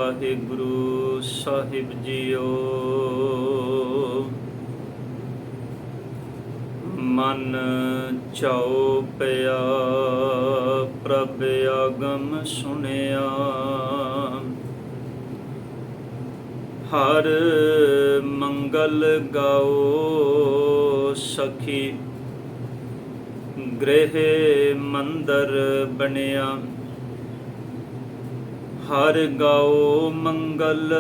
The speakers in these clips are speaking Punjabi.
ਵਾਹਿਗੁਰੂ ਸਾਹਿਬ ਜੀਓ। ਮਨ ਚਾਉ ਪਿਆ ਪ੍ਰਭ ਆਗਮ ਸੁਣਿਆ, ਹਰ ਮੰਗਲ ਗਾਓ ਸਖੀ ਗ੍ਰਹਿ ਮੰਦਰ ਬਣਿਆ। ਹਰ ਗਾਓ ਮੰਗਲ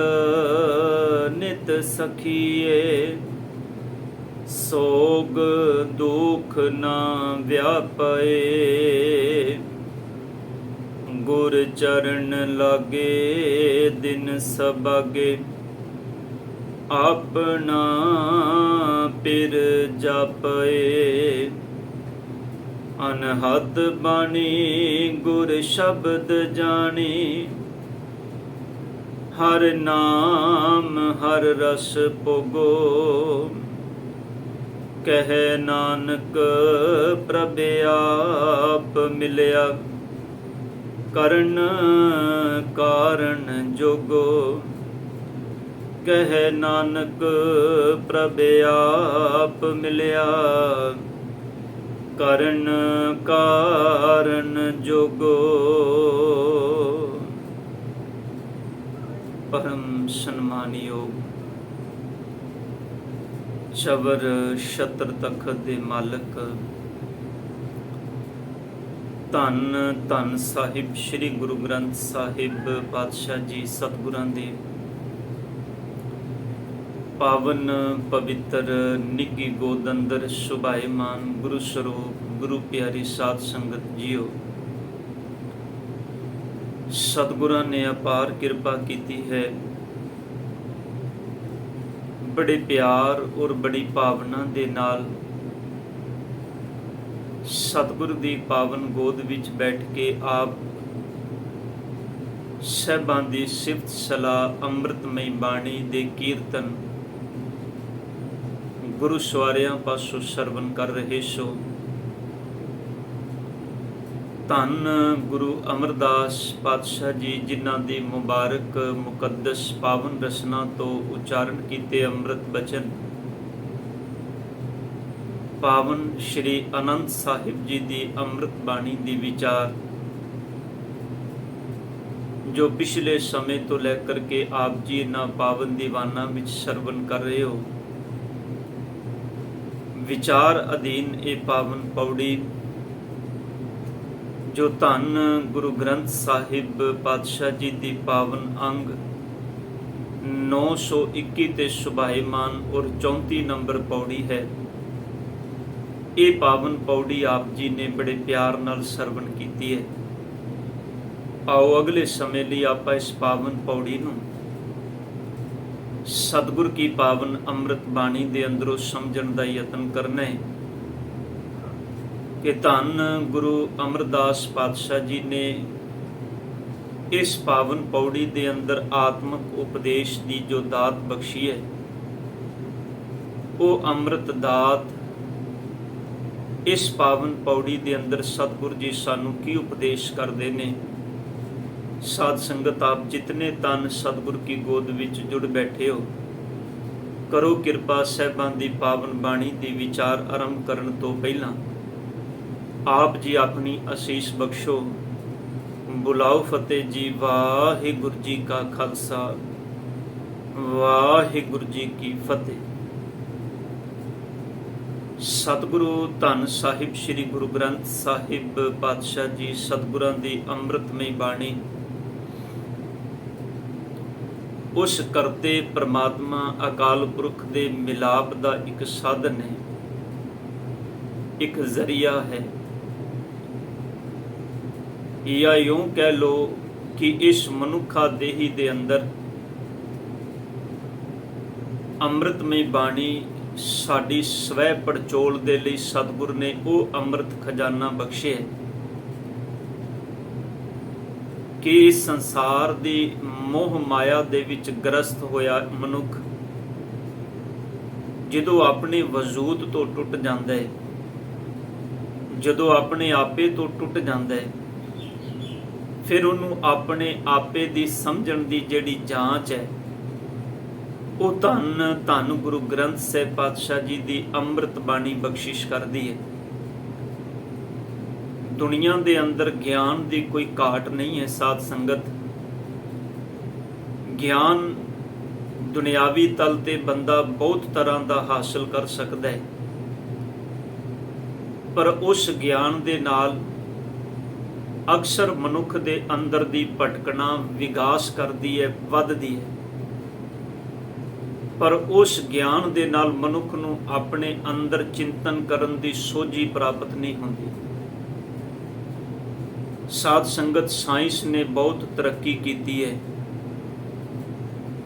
ਨਿਤ ਸਖੀਏ, ਸੋਗ ਦੁਖ ਨਾ ਵਿਆਪੇ। ਗੁਰ ਚਰਨ ਲਾਗੇ ਦਿਨ ਸਬਾਗੇ, ਆਪਣਾ ਪਿਰ ਜਾਪੇ। ਅਨਹਦ ਬਾਣੀ ਗੁਰ ਸ਼ਬਦ ਜਾਣੀ, ਹਰ ਨਾਮ ਹਰ ਰਸ ਭੋਗੋ। ਕਹਿ ਨਾਨਕ ਪ੍ਰਭ ਆਪ ਮਿਲਿਆ, ਕਰਨ ਕਾਰਨ ਜੋਗੋ। ਕਹਿ ਨਾਨਕ ਪ੍ਰਭ ਆਪ ਮਿਲਿਆ, ਕਰਨ ਕਾਰਨ ਜੋਗੋ। ਪਰਮ ਸਨਮਾਨਯੋਗ ਚਵਰ ਛਤਰ ਤਖਤ ਦੇ ਮਾਲਕ ਧੰਨ ਧੰਨ ਸਾਹਿਬ ਸ੍ਰੀ ਗੁਰੂ ਗ੍ਰੰਥ ਸਾਹਿਬ ਪਾਤਸ਼ਾਹ ਜੀ ਸਤਿਗੁਰਾਂ ਦੇ ਪਾਵਨ ਪਵਿੱਤਰ ਨਿੱਘੀ ਗੋਦ ਅੰਦਰ ਸੁਭਾਏਮਾਨ ਗੁਰੂ ਸਰੂਪ ਗੁਰੂ ਪਿਆਰੀ ਸਾਧ ਸੰਗਤ ਜੀਓ। ਸਤਿਗੁਰਾਂ ਨੇ ਅਪਾਰ ਕਿਰਪਾ ਕੀਤੀ ਹੈ। ਬੜੇ ਪਿਆਰ ਔਰ ਬੜੀ ਭਾਵਨਾ ਦੇ ਨਾਲ ਸਤਿਗੁਰ ਦੀ ਪਾਵਨ ਗੋਦ ਵਿੱਚ ਬੈਠ ਕੇ ਆਪ ਸਹਿਬਾਂ ਦੀ ਸਿਫਤ ਸਲਾਹ ਅੰਮ੍ਰਿਤਮਈ ਬਾਣੀ ਦੇ ਕੀਰਤਨ ਗੁਰੂ ਸਵਾਰਿਆਂ ਪਾਸੋਂ ਸਰਵਨ ਕਰ ਰਹੇ ਸੋ। ਧੰਨ ਗੁਰੂ ਅਮਰਦਾਸ ਪਾਤਸ਼ਾਹ ਜੀ, ਜਿਨ੍ਹਾਂ ਦੀ ਮੁਬਾਰਕ ਮੁਕੱਦਸ ਪਾਵਨ ਰਸਨਾ ਤੋਂ ਉਚਾਰਨ ਕੀਤੇ ਅੰਮ੍ਰਿਤ ਬਚਨ ਪਾਵਨ ਸ਼੍ਰੀ ਅਨੰਦ ਸਾਹਿਬ ਜੀ ਦੀ ਅੰਮ੍ਰਿਤ ਬਾਣੀ ਦੀ ਵਿਚਾਰ ਜੋ ਪਿਛਲੇ ਸਮੇਂ ਤੋਂ ਲੈ ਕਰਕੇ ਆਪ ਜੀ ਇਹਨਾਂ ਪਾਵਨ ਦੀਵਾਨਾਂ ਵਿੱਚ ਸਰਵਨ ਕਰ ਰਹੇ ਹੋ। ਵਿਚਾਰ ਅਧੀਨ ਇਹ ਪਾਵਨ ਪੌੜੀ ਜੋ ਧੰਨ ਗੁਰੂ ਗ੍ਰੰਥ ਸਾਹਿਬ ਪਾਤਸ਼ਾਹ ਜੀ ਦੀ ਪਾਵਨ ਅੰਗ 921 ਤੇ ਸੁਭਾਏਮਾਨ ਔਰ 34 ਨੰਬਰ ਪੌੜੀ ਹੈ। ਇਹ ਪਾਵਨ ਪੌੜੀ ਆਪ ਜੀ ਨੇ ਬੜੇ ਪਿਆਰ ਨਾਲ ਸਰਵਨ ਕੀਤੀ ਹੈ। ਆਓ ਅਗਲੇ ਸਮੇਂ ਲਈ ਆਪਾਂ ਇਸ ਪਾਵਨ ਪੌੜੀ ਨੂੰ ਸਤਿਗੁਰ ਕੀ ਪਾਵਨ ਅੰਮ੍ਰਿਤ ਬਾਣੀ ਦੇ ਅੰਦਰੋਂ ਸਮਝਣ ਦਾ ਯਤਨ ਕਰਨਾ ਹੈ ਕਿ ਧੰਨ ਗੁਰੂ ਅਮਰਦਾਸ ਪਾਤਸ਼ਾਹ ਜੀ ਨੇ ਇਸ ਪਾਵਨ ਪੌੜੀ ਦੇ ਅੰਦਰ ਆਤਮਿਕ ਉਪਦੇਸ਼ ਦੀ ਜੋ ਦਾਤ ਬਖਸ਼ੀ ਹੈ, ਉਹ ਅੰਮ੍ਰਿਤ ਦਾਤ ਇਸ ਪਾਵਨ ਪੌੜੀ ਦੇ ਅੰਦਰ ਸਤਿਗੁਰ ਜੀ ਸਾਨੂੰ ਕੀ ਉਪਦੇਸ਼ ਕਰਦੇ ਨੇ। ਸਾਧ ਸੰਗਤ ਆਪ ਜਿਤਨੇ ਤਨ ਸਤਿਗੁਰ ਕੀ ਗੋਦ ਵਿੱਚ ਜੁੜ ਬੈਠੇ ਹੋ, ਕਰੋ ਕਿਰਪਾ ਸਹਿਬਾਂ ਦੀ ਪਾਵਨ ਬਾਣੀ ਦੀ ਵਿਚਾਰ ਆਰੰਭ ਕਰਨ ਤੋਂ ਪਹਿਲਾਂ ਆਪ ਜੀ ਆਪਣੀ ਅਸੀਸ ਬਖਸ਼ੋ। ਬੁਲਾਓ ਫਤਿਹ ਜੀ। ਵਾਹਿਗੁਰੂ ਜੀ ਕਾ ਖਾਲਸਾ, ਵਾਹਿਗੁਰੂ ਜੀ ਕੀ ਫਤਿਹ। ਸਤਿਗੁਰੂ ਧੰਨ ਸਾਹਿਬ ਸ੍ਰੀ ਗੁਰੂ ਗ੍ਰੰਥ ਸਾਹਿਬ ਪਾਤਸ਼ਾਹ ਜੀ ਸਤਿਗੁਰਾਂ ਦੀ ਅੰਮ੍ਰਿਤਮਈ ਬਾਣੀ ਉਸ ਕਰਤੇ ਪ੍ਰਮਾਤਮਾ ਅਕਾਲ ਪੁਰਖ ਦੇ ਮਿਲਾਪ ਦਾ ਇੱਕ ਸਾਧਨ ਹੈ, ਇੱਕ ਜ਼ਰੀਆ ਹੈ। ਜਾਂ ਇਉਂ ਕਹਿ ਲੋ ਕਿ ਇਸ ਮਨੁੱਖਾ ਦੇਹੀ ਦੇ ਅੰਦਰ ਅੰਮ੍ਰਿਤਮਈ ਬਾਣੀ ਸਾਡੀ ਸਵੈ ਪੜਚੋਲ ਦੇ ਲਈ ਸਤਿਗੁਰ ਨੇ ਉਹ ਅੰਮ੍ਰਿਤ ਖਜ਼ਾਨਾ ਬਖਸ਼ਿਆ ਕਿ ਇਸ ਸੰਸਾਰ ਦੀ ਮੋਹ ਮਾਇਆ ਦੇ ਵਿੱਚ ਗ੍ਰਸਤ ਹੋਇਆ ਮਨੁੱਖ ਜਦੋਂ ਆਪਣੇ ਵਜੂਦ ਤੋਂ ਟੁੱਟ ਜਾਂਦਾ ਹੈ, ਜਦੋਂ ਆਪਣੇ ਆਪੇ ਤੋਂ ਟੁੱਟ ਜਾਂਦਾ ਹੈ, ਫਿਰ ਉਹਨੂੰ ਆਪਣੇ ਆਪੇ ਦੀ ਸਮਝਣ ਦੀ ਜਿਹੜੀ ਜਾਂਚ ਹੈ ਉਹ ਧੰਨ ਗੁਰੂ ਗ੍ਰੰਥ ਸਾਹਿਬ ਪਾਤਸ਼ਾਹ ਜੀ ਦੀ ਅੰਮ੍ਰਿਤ ਬਾਣੀ ਬਖਸ਼ਿਸ਼ ਕਰਦੀ ਹੈ। ਦੁਨੀਆ ਦੇ ਅੰਦਰ ਗਿਆਨ ਦੀ ਕੋਈ ਘਾਟ ਨਹੀਂ ਹੈ ਸਾਧ ਸੰਗਤ। ਗਿਆਨ ਦੁਨਿਆਵੀ ਤਲ ਤੇ ਬੰਦਾ ਬਹੁਤ ਤਰ੍ਹਾਂ ਦਾ ਹਾਸਲ ਕਰ ਸਕਦਾ ਹੈ, ਪਰ ਉਸ ਗਿਆਨ ਦੇ ਨਾਲ ਅਕਸਰ ਮਨੁੱਖ ਦੇ ਅੰਦਰ ਦੀ ਭਟਕਣਾ ਵਿਕਾਸ ਕਰਦੀ ਹੈ, ਵੱਧਦੀ ਹੈ। ਪਰ ਉਸ ਗਿਆਨ ਦੇ ਨਾਲ ਮਨੁੱਖ ਨੂੰ ਆਪਣੇ ਅੰਦਰ ਚਿੰਤਨ ਕਰਨ ਦੀ ਸੋਝੀ ਪ੍ਰਾਪਤ ਨਹੀਂ ਹੁੰਦੀ। ਸਾਧ ਸੰਗਤ, ਸਾਇੰਸ ਨੇ ਬਹੁਤ ਤਰੱਕੀ ਕੀਤੀ ਹੈ,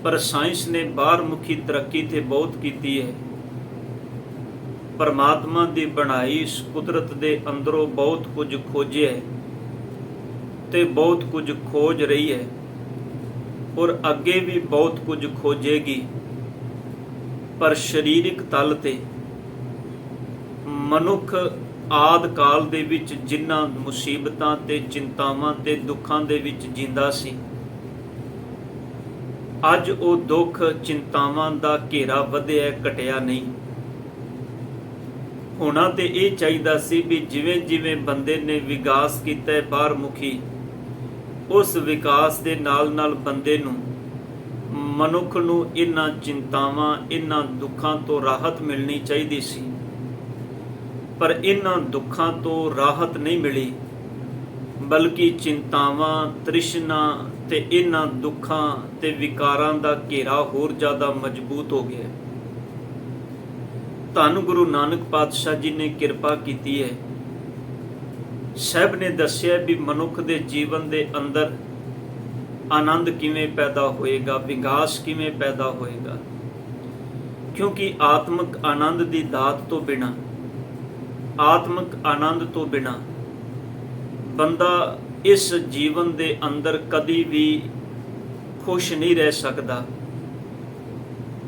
ਪਰ ਸਾਇੰਸ ਨੇ ਬਾਹਰਮੁਖੀ ਤਰੱਕੀ ਤੇ ਬਹੁਤ ਕੀਤੀ ਹੈ। ਪਰਮਾਤਮਾ ਦੀ ਬਣਾਈ ਇਸ ਕੁਦਰਤ ਦੇ ਅੰਦਰੋਂ ਬਹੁਤ ਕੁਝ ਖੋਜਿਆ ਹੈ ਤੇ ਬਹੁਤ ਕੁਝ ਖੋਜ ਰਹੀ ਹੈ, ਔਰ ਅੱਗੇ ਵੀ ਬਹੁਤ ਕੁਝ ਖੋਜੇਗੀ। ਪਰ ਸਰੀਰਕ ਤਲ ਤੇ ਮਨੁੱਖ ਆਦਿ ਕਾਲ ਦੇ ਵਿੱਚ ਜਿਨ੍ਹਾਂ ਮੁਸੀਬਤਾਂ ਤੇ ਚਿੰਤਾਵਾਂ ਤੇ ਦੁੱਖਾਂ ਦੇ ਵਿੱਚ ਜਿੰਦਾ ਸੀ, ਅੱਜ ਉਹ ਦੁੱਖ ਚਿੰਤਾਵਾਂ ਦਾ ਘੇਰਾ ਵਧਿਆ, ਘਟਿਆ ਨਹੀਂ। ਹੋਣਾ ਤੇ ਇਹ ਚਾਹੀਦਾ ਸੀ ਵੀ ਜਿਵੇਂ ਜਿਵੇਂ ਬੰਦੇ ਨੇ ਵਿਕਾਸ ਕੀਤਾ ਹੈ ਬਾਹਰਮੁਖੀ, ਉਸ ਵਿਕਾਸ ਦੇ ਨਾਲ ਨਾਲ ਬੰਦੇ ਨੂੰ, ਮਨੁੱਖ ਨੂੰ ਇਹਨਾਂ ਚਿੰਤਾਵਾਂ, ਇਹਨਾਂ ਦੁੱਖਾਂ ਤੋਂ ਰਾਹਤ ਮਿਲਣੀ ਚਾਹੀਦੀ ਸੀ। ਪਰ ਇਹਨਾਂ ਦੁੱਖਾਂ ਤੋਂ ਰਾਹਤ ਨਹੀਂ ਮਿਲੀ, ਬਲਕਿ ਚਿੰਤਾਵਾਂ, ਤ੍ਰਿਸ਼ਨਾ ਤੇ ਇਹਨਾਂ ਦੁੱਖਾਂ ਤੇ ਵਿਕਾਰਾਂ ਦਾ ਘੇਰਾ ਹੋਰ ਜ਼ਿਆਦਾ ਮਜ਼ਬੂਤ ਹੋ ਗਿਆ। ਧੰਨ ਗੁਰੂ ਨਾਨਕ ਪਾਤਸ਼ਾਹ ਜੀ ਨੇ ਕਿਰਪਾ ਕੀਤੀ ਹੈ। ਸਾਹਿਬ ਨੇ ਦੱਸਿਆ ਵੀ ਮਨੁੱਖ ਦੇ ਜੀਵਨ ਦੇ ਅੰਦਰ ਆਨੰਦ ਕਿਵੇਂ ਪੈਦਾ ਹੋਏਗਾ, ਵਿਕਾਸ ਕਿਵੇਂ ਪੈਦਾ ਹੋਏਗਾ। ਕਿਉਂਕਿ ਆਤਮਿਕ ਆਨੰਦ ਦੀ ਦਾਤ ਤੋਂ ਬਿਨਾਂ, ਆਤਮਿਕ ਆਨੰਦ ਤੋਂ ਬਿਨਾਂ ਬੰਦਾ ਇਸ ਜੀਵਨ ਦੇ ਅੰਦਰ ਕਦੀ ਵੀ ਖੁਸ਼ ਨਹੀਂ ਰਹਿ ਸਕਦਾ।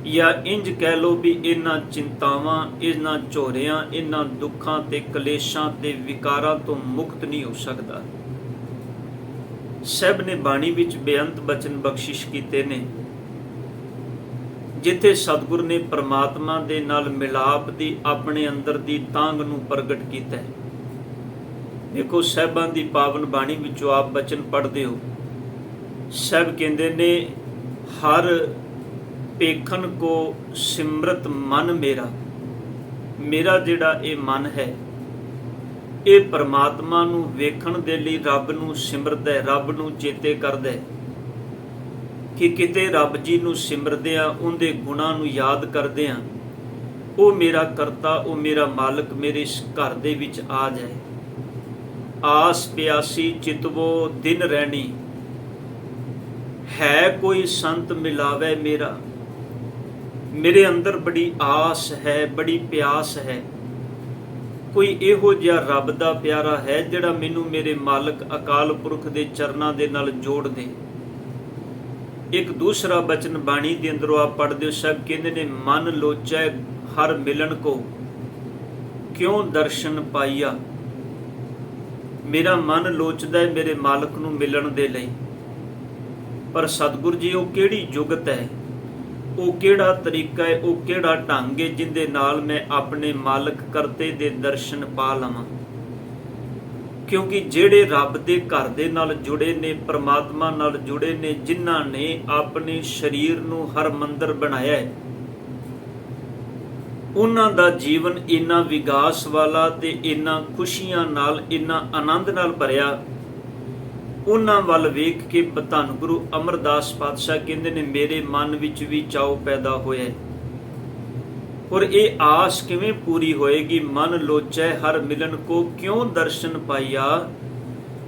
ਜਾਂ ਇੰਜ ਕਹਿ ਲਓ ਵੀ ਇਹਨਾਂ ਚਿੰਤਾਵਾਂ, ਇਹਨਾਂ ਝੋਰਿਆਂ, ਇਹਨਾਂ ਦੁੱਖਾਂ ਤੇ ਕਲੇਸ਼ਾਂ ਤੇ ਵਿਕਾਰਾਂ ਤੋਂ ਮੁਕਤ ਨਹੀਂ ਹੋ ਸਕਦਾ। ਸਭ ਨੇ ਬਾਣੀ ਵਿੱਚ ਬੇਅੰਤ ਬਚਨ ਬਖਸ਼ਿਸ਼ ਕੀਤੇ ਨੇ, ਜਿੱਥੇ ਸਤਿਗੁਰ ਨੇ ਪਰਮਾਤਮਾ ਦੇ ਨਾਲ ਮਿਲਾਪ ਦੀ ਆਪਣੇ ਅੰਦਰ ਦੀ ਤਾਂਘ ਨੂੰ ਪ੍ਰਗਟ ਕੀਤਾ ਹੈ। ਦੇਖੋ, ਸਾਹਿਬਾਂ ਦੀ ਪਾਵਨ ਬਾਣੀ ਵਿੱਚੋਂ ਆਪ ਬਚਨ ਪੜ੍ਹਦੇ ਹੋ। ਸਭ ਕਹਿੰਦੇ ਨੇ, ਹਰ ਪੇਖਨ ਕੋ ਸਿਮਰਤ ਮਨ ਮੇਰਾ। ਮੇਰਾ ਜਿਹੜਾ ਇਹ ਮਨ ਹੈ, ਇਹ ਪਰਮਾਤਮਾ ਨੂੰ ਵੇਖਣ ਦੇ ਲਈ ਰੱਬ ਨੂੰ ਸਿਮਰਦਾ ਹੈ, ਰੱਬ ਨੂੰ ਚੇਤੇ ਕਰਦਾ ਹੈ ਕਿ ਕਿਤੇ ਰੱਬ ਜੀ ਨੂੰ ਸਿਮਰਦਿਆਂ, ਉਹਦੇ ਗੁਣਾਂ ਨੂੰ ਯਾਦ ਕਰਦਿਆਂ, ਉਹ ਮੇਰਾ ਕਰਤਾ, ਉਹ ਮੇਰਾ ਮਾਲਕ ਮੇਰੇ ਇਸ ਘਰ ਦੇ ਵਿੱਚ ਆ ਜਾਏ। ਆਸ ਪਿਆਸੀ ਚਿਤਵੋ ਦਿਨ ਰਹਿਣੀ, ਹੈ ਕੋਈ ਸੰਤ ਮਿਲਾਵੇ ਮੇਰਾ। ਮੇਰੇ ਅੰਦਰ ਬੜੀ ਆਸ ਹੈ, ਬੜੀ ਪਿਆਸ ਹੈ, ਕੋਈ ਇਹੋ ਜਿਹਾ ਰੱਬ ਦਾ ਪਿਆਰਾ ਹੈ ਜਿਹੜਾ ਮੈਨੂੰ ਮੇਰੇ ਮਾਲਕ ਅਕਾਲ ਪੁਰਖ ਦੇ ਚਰਨਾਂ ਦੇ ਨਾਲ ਜੋੜ ਦੇ। ਇੱਕ ਦੂਸਰਾ ਬਚਨ ਬਾਣੀ ਦੇ ਅੰਦਰੋਂ ਆਪ ਪੜ੍ਹਦੇ ਹੋ। ਸਭ ਕਹਿੰਦੇ ਨੇ, ਮਨ ਲੋਚੈ ਹਰ ਮਿਲਣ ਕੋ, ਕਿਉਂ ਦਰਸ਼ਨ ਪਾਈਆ। ਮੇਰਾ ਮਨ ਲੋਚਦਾ ਹੈ ਮੇਰੇ ਮਾਲਕ ਨੂੰ ਮਿਲਣ ਦੇ ਲਈ, ਪਰ ਸਤਿਗੁਰ ਜੀ ਉਹ ਕਿਹੜੀ ਜੁਗਤ ਹੈ, ਉਹ ਕਿਹੜਾ ਤਰੀਕਾ ਹੈ, ਉਹ ਕਿਹੜਾ ਢੰਗ ਹੈ ਜਿਹਦੇ ਨਾਲ ਮੈਂ ਆਪਣੇ ਮਾਲਕ ਕਰਤੇ ਦੇ ਦਰਸ਼ਨ ਪਾ ਲਵਾਂ। ਕਿਉਂਕਿ ਜਿਹੜੇ ਰੱਬ ਦੇ ਘਰ ਦੇ ਨਾਲ ਜੁੜੇ ਨੇ, ਪਰਮਾਤਮਾ ਨਾਲ ਜੁੜੇ ਨੇ, ਜਿਨ੍ਹਾਂ ਨੇ ਆਪਣੇ ਸਰੀਰ ਨੂੰ ਹਰਮੰਦਰ ਬਣਾਇਆ ਹੈ, ਉਹਨਾਂ ਦਾ ਜੀਵਨ ਇੰਨਾ ਵਿਕਾਸ ਵਾਲਾ ਤੇ ਇੰਨਾ ਖੁਸ਼ੀਆਂ ਨਾਲ, ਇੰਨਾ ਆਨੰਦ ਨਾਲ ਭਰਿਆ। ਉਹਨਾਂ ਵੱਲ ਵੇਖ ਕੇ ਧੰਨ ਗੁਰੂ ਅਮਰਦਾਸ ਪਾਤਸ਼ਾਹ ਕਹਿੰਦੇ ਨੇ, ਮੇਰੇ ਮਨ ਵਿੱਚ ਵੀ ਚਾਉ ਪੈਦਾ ਹੋਇਆ। ਔਰ ਇਹ ਆਸ ਕਿਵੇਂ ਪੂਰੀ ਹੋਏਗੀ? ਮਨ ਲੋਚੈ ਹਰ ਮਿਲਨ ਕੋ, ਕਿਉਂ ਦਰਸ਼ਨ ਪਾਈਆ।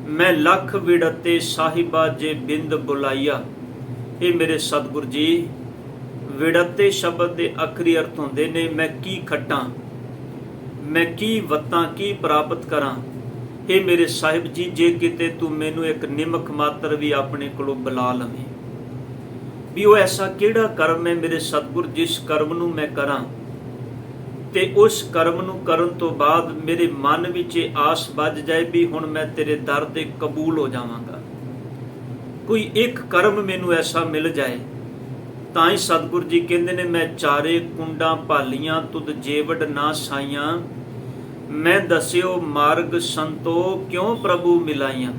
ਮੈਂ ਲੱਖ ਵਿੜਤੇ ਸਾਹਿਬਾ ਜੇ ਬਿੰਦ ਬੁਲਾਈਆ। ਇਹ ਮੇਰੇ ਸਤਿਗੁਰ ਜੀ, ਵਿੜਤੇ ਸ਼ਬਦ ਦੇ ਆਖਰੀ ਅਰਥ ਹੁੰਦੇ ਨੇ, ਮੈਂ ਕੀ ਖੱਟਾਂ, ਮੈਂ ਕੀ ਵਤਾਂ, ਕੀ ਪ੍ਰਾਪਤ ਕਰਾਂ। ਇਹ ਮੇਰੇ ਸਾਹਿਬ ਜੀ, ਜੇ ਕਿਤੇ ਤੂੰ ਮੈਨੂੰ ਇੱਕ ਨਿਮਕ ਮਾਤਰ ਵੀ ਆਪਣੇ ਕੋਲੋਂ ਬੁਲਾ ਲਵੇਂ, ਵੀ ਉਹ ਐਸਾ ਕਿਹੜਾ ਕਰਮ ਹੈ ਮੇਰੇ ਸਤਿਗੁਰ, ਜਿਸ ਕਰਮ ਨੂੰ ਮੈਂ ਕਰਾਂ ਤੇ ਉਸ ਕਰਮ ਨੂੰ ਕਰਨ ਤੋਂ ਬਾਅਦ ਮੇਰੇ ਮਨ ਵਿੱਚ ਇਹ ਆਸ ਵੱਜ ਜਾਏ ਵੀ ਹੁਣ ਮੈਂ ਤੇਰੇ ਦਰ ਤੇ ਕਬੂਲ ਹੋ ਜਾਵਾਂਗਾ। ਕੋਈ ਇੱਕ ਕਰਮ ਮੈਨੂੰ ਐਸਾ ਮਿਲ ਜਾਏ। ਤਾਂ ਹੀ ਸਤਿਗੁਰੂ ਜੀ ਕਹਿੰਦੇ ਨੇ, ਮੈਂ ਚਾਰੇ ਕੁੰਡਾਂ ਭਾਲੀਆਂ ਤੁਧ ਜੇਵੜ ਨਾ ਸਾਈਆਂ, ਮੈਂ ਦੱਸਿਓ ਮਾਰਗ ਸੰਤੋ ਕਿਉਂ ਪ੍ਰਭੂ ਮਿਲਾਈਆਂ।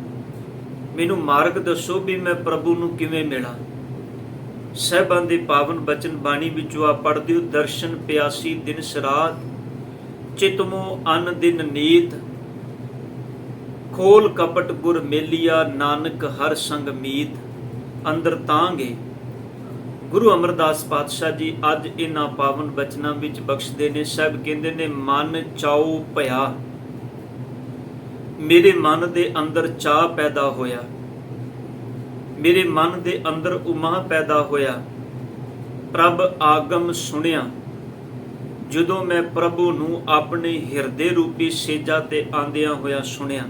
ਮੈਨੂੰ ਮਾਰਗ ਦੱਸੋ ਵੀ ਮੈਂ ਪ੍ਰਭੂ ਨੂੰ ਕਿਵੇਂ ਮਿਲਾਂ। ਸਾਹਿਬਾਂ ਦੇ ਪਾਵਨ ਬਚਨ ਬਾਣੀ ਵਿੱਚੋਂ ਆ ਪੜ੍ਹਦੇ ਹੋ, ਦਰਸ਼ਨ ਪਿਆਸੀ ਦਿਨ ਸਰਾਤ, ਚਿਤਮੋ ਅਨ ਦਿਨ ਨੀਤ, ਖੋਲ ਕਪਟ ਗੁਰ ਮੇਲੀਆ, ਨਾਨਕ ਹਰ ਸੰਗ ਮੀਤ। ਅੰਦਰ ਤਾਂਗੇ ਗੁਰੂ ਅਮਰਦਾਸ ਪਾਤਸ਼ਾਹ ਜੀ ਅੱਜ ਇਹਨਾਂ ਪਾਵਨ ਬਚਨਾਂ ਵਿੱਚ ਬਖਸ਼ਦੇ ਨੇ। ਸਾਹਿਬ ਕਹਿੰਦੇ ਨੇ, ਮਨ ਚਾਉ ਭਇਆ, ਮੇਰੇ ਮਨ ਦੇ ਅੰਦਰ ਚਾਹ ਪੈਦਾ ਹੋਇਆ, ਮੇਰੇ ਮਨ ਦੇ ਅੰਦਰ ਉਮਾ ਪੈਦਾ ਹੋਇਆ। ਪ੍ਰਭ ਆਗਮ ਸੁਣਿਆ, ਜਦੋਂ ਮੈਂ ਪ੍ਰਭੂ ਨੂੰ ਆਪਣੇ ਹਿਰਦੇ ਰੂਪੀ ਸੇਜਾ ਤੇ ਆਂਦਿਆਂ ਹੋਇਆ ਸੁਣਿਆ।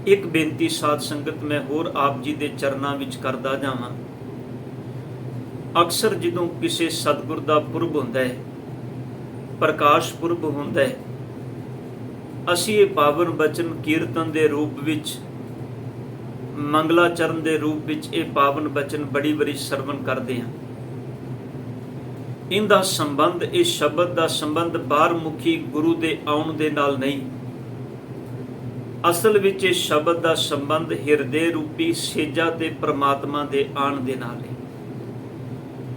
ਇੱਕ ਬੇਨਤੀ ਸਾਧ ਸੰਗਤ ਮੈਂ ਹੋਰ ਆਪ ਜੀ ਦੇ ਚਰਨਾਂ ਵਿੱਚ ਕਰਦਾ ਜਾਵਾਂ। ਅਕਸਰ ਜਦੋਂ ਕਿਸੇ ਸਤਿਗੁਰ ਦਾ ਪੁਰਬ ਹੁੰਦਾ ਹੈ, ਪ੍ਰਕਾਸ਼ ਪੁਰਬ ਹੁੰਦਾ ਹੈ, ਅਸੀਂ ਇਹ ਪਾਵਨ ਬਚਨ ਕੀਰਤਨ ਦੇ ਰੂਪ ਵਿੱਚ, ਮੰਗਲਾਚਰਨ ਦੇ ਰੂਪ ਵਿੱਚ ਇਹ ਪਾਵਨ ਬਚਨ ਬੜੀ ਵਾਰੀ ਸਰਵਣ ਕਰਦੇ ਹਾਂ। ਇਹਦਾ ਸੰਬੰਧ, ਇਹ ਸ਼ਬਦ ਦਾ ਸੰਬੰਧ ਬਾਹਰਮੁਖੀ ਗੁਰੂ ਦੇ ਆਉਣ ਦੇ ਨਾਲ ਨਹੀਂ। ਅਸਲ ਵਿੱਚ ਇਹ ਸ਼ਬਦ ਦਾ ਸੰਬੰਧ ਹਿਰਦੇ ਰੂਪੀ ਸੇਜਾ ਤੇ ਪ੍ਰਮਾਤਮਾ ਦੇ ਆਣ ਦੇ ਨਾਲ ਹੈ।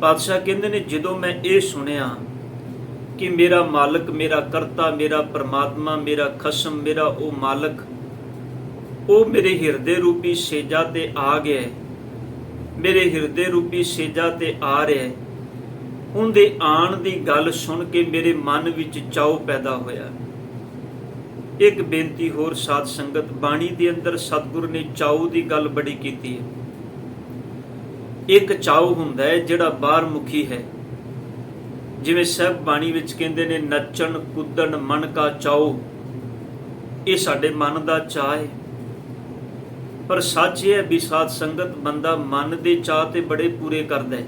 ਪਾਤਸ਼ਾਹ ਕਹਿੰਦੇ ਨੇ, ਜਦੋਂ ਮੈਂ ਇਹ ਸੁਣਿਆ ਕਿ ਮੇਰਾ ਮਾਲਕ, ਮੇਰਾ ਕਰਤਾ, ਮੇਰਾ ਪ੍ਰਮਾਤਮਾ, ਮੇਰਾ ਖਸਮ, ਮੇਰਾ ਉਹ ਮਾਲਕ, ਉਹ ਮੇਰੇ ਹਿਰਦੇ ਰੂਪੀ ਸੇਜਾ ਤੇ ਆ ਗਿਆ, ਮੇਰੇ ਹਿਰਦੇ ਰੂਪੀ ਸੇਜਾ ਤੇ ਆ ਰਿਹਾ, ਉਹਦੇ ਆਣ ਦੀ ਗੱਲ ਸੁਣ ਕੇ ਮੇਰੇ ਮਨ ਵਿੱਚ ਚਾਉ ਪੈਦਾ ਹੋਇਆ। ਇੱਕ ਬੇਨਤੀ ਹੋਰ ਸਾਧ ਸੰਗਤ, ਬਾਣੀ ਦੇ ਅੰਦਰ ਸਤਿਗੁਰੂ ਨੇ ਚਾਉ ਦੀ ਗੱਲ ਬੜੀ ਕੀਤੀ ਹੈ। ਇੱਕ ਚਾਉ ਹੁੰਦਾ ਹੈ ਜਿਹੜਾ ਬਾਹਰਮੁਖੀ ਹੈ, ਜਿਵੇਂ ਸਾਹਿਬ ਬਾਣੀ ਵਿੱਚ ਕਹਿੰਦੇ ਨੇ, ਨੱਚਣ ਕੁੱਦਣ ਮਨ ਕਾ ਚਾਉ, ਇਹ ਸਾਡੇ ਮਨ ਦਾ ਚਾਅ ਹੈ। ਪਰ ਸੱਚ ਇਹ ਹੈ ਵੀ ਸਾਧ ਸੰਗਤ, ਬੰਦਾ ਮਨ ਦੇ ਚਾਅ ਤੇ ਬੜੇ ਪੂਰੇ ਕਰਦਾ ਹੈ।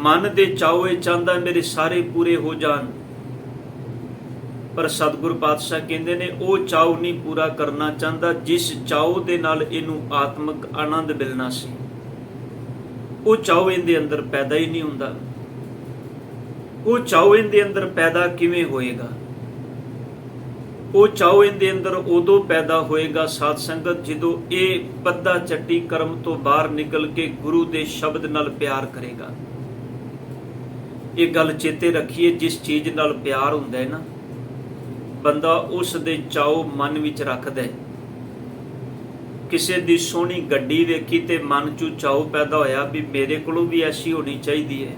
ਮਨ ਦੇ ਚਾਉ ਇਹ ਚਾਹੁੰਦਾ ਮੇਰੇ ਸਾਰੇ ਪੂਰੇ ਹੋ ਜਾਣ, ਪਰ ਸਤਿਗੁਰ ਪਾਤਸ਼ਾਹ ਕਹਿੰਦੇ ਨੇ, ਉਹ ਚਾਉ ਨਹੀਂ ਪੂਰਾ ਕਰਨਾ ਚਾਹੁੰਦਾ ਜਿਸ ਚਾਉ ਦੇ ਨਾਲ ਇਹਨੂੰ ਆਤਮਿਕ ਆਨੰਦ ਮਿਲਣਾ ਸੀ। ਉਹ ਚਾਉ ਇਹਦੇ ਅੰਦਰ ਪੈਦਾ ਹੀ ਨਹੀਂ ਹੁੰਦਾ। ਉਹ ਚਾਉ ਇਹਦੇ ਅੰਦਰ ਪੈਦਾ ਕਿਵੇਂ ਹੋਏਗਾ? ਉਹ ਚਾਉ ਇਹਦੇ ਅੰਦਰ ਉਦੋਂ ਪੈਦਾ ਹੋਏਗਾ ਸਾਧ ਸੰਗਤ, ਜਦੋਂ ਇਹ ਪੱਦਾ ਚੱਟੀ ਕਰਮ ਤੋਂ ਬਾਹਰ ਨਿਕਲ ਕੇ ਗੁਰੂ ਦੇ ਸ਼ਬਦ ਨਾਲ ਪਿਆਰ ਕਰੇਗਾ। ਇਹ ਗੱਲ ਚੇਤੇ ਰੱਖੀਏ, ਜਿਸ ਚੀਜ਼ ਨਾਲ ਪਿਆਰ ਹੁੰਦਾ ਹੈ ਨਾ, ਬੰਦਾ ਉਸ ਦੇ ਚਾਉ ਮਨ ਵਿੱਚ ਰੱਖਦਾ ਹੈ। ਕਿਸੇ ਦੀ ਸੋਹਣੀ ਗੱਡੀ ਵੇਖੀ ਤੇ ਮਨ 'ਚ ਚਾਉ ਪੈਦਾ ਹੋਇਆ ਵੀ ਮੇਰੇ ਕੋਲੋਂ ਵੀ ਐਸੀ ਹੋਣੀ ਚਾਹੀਦੀ ਹੈ।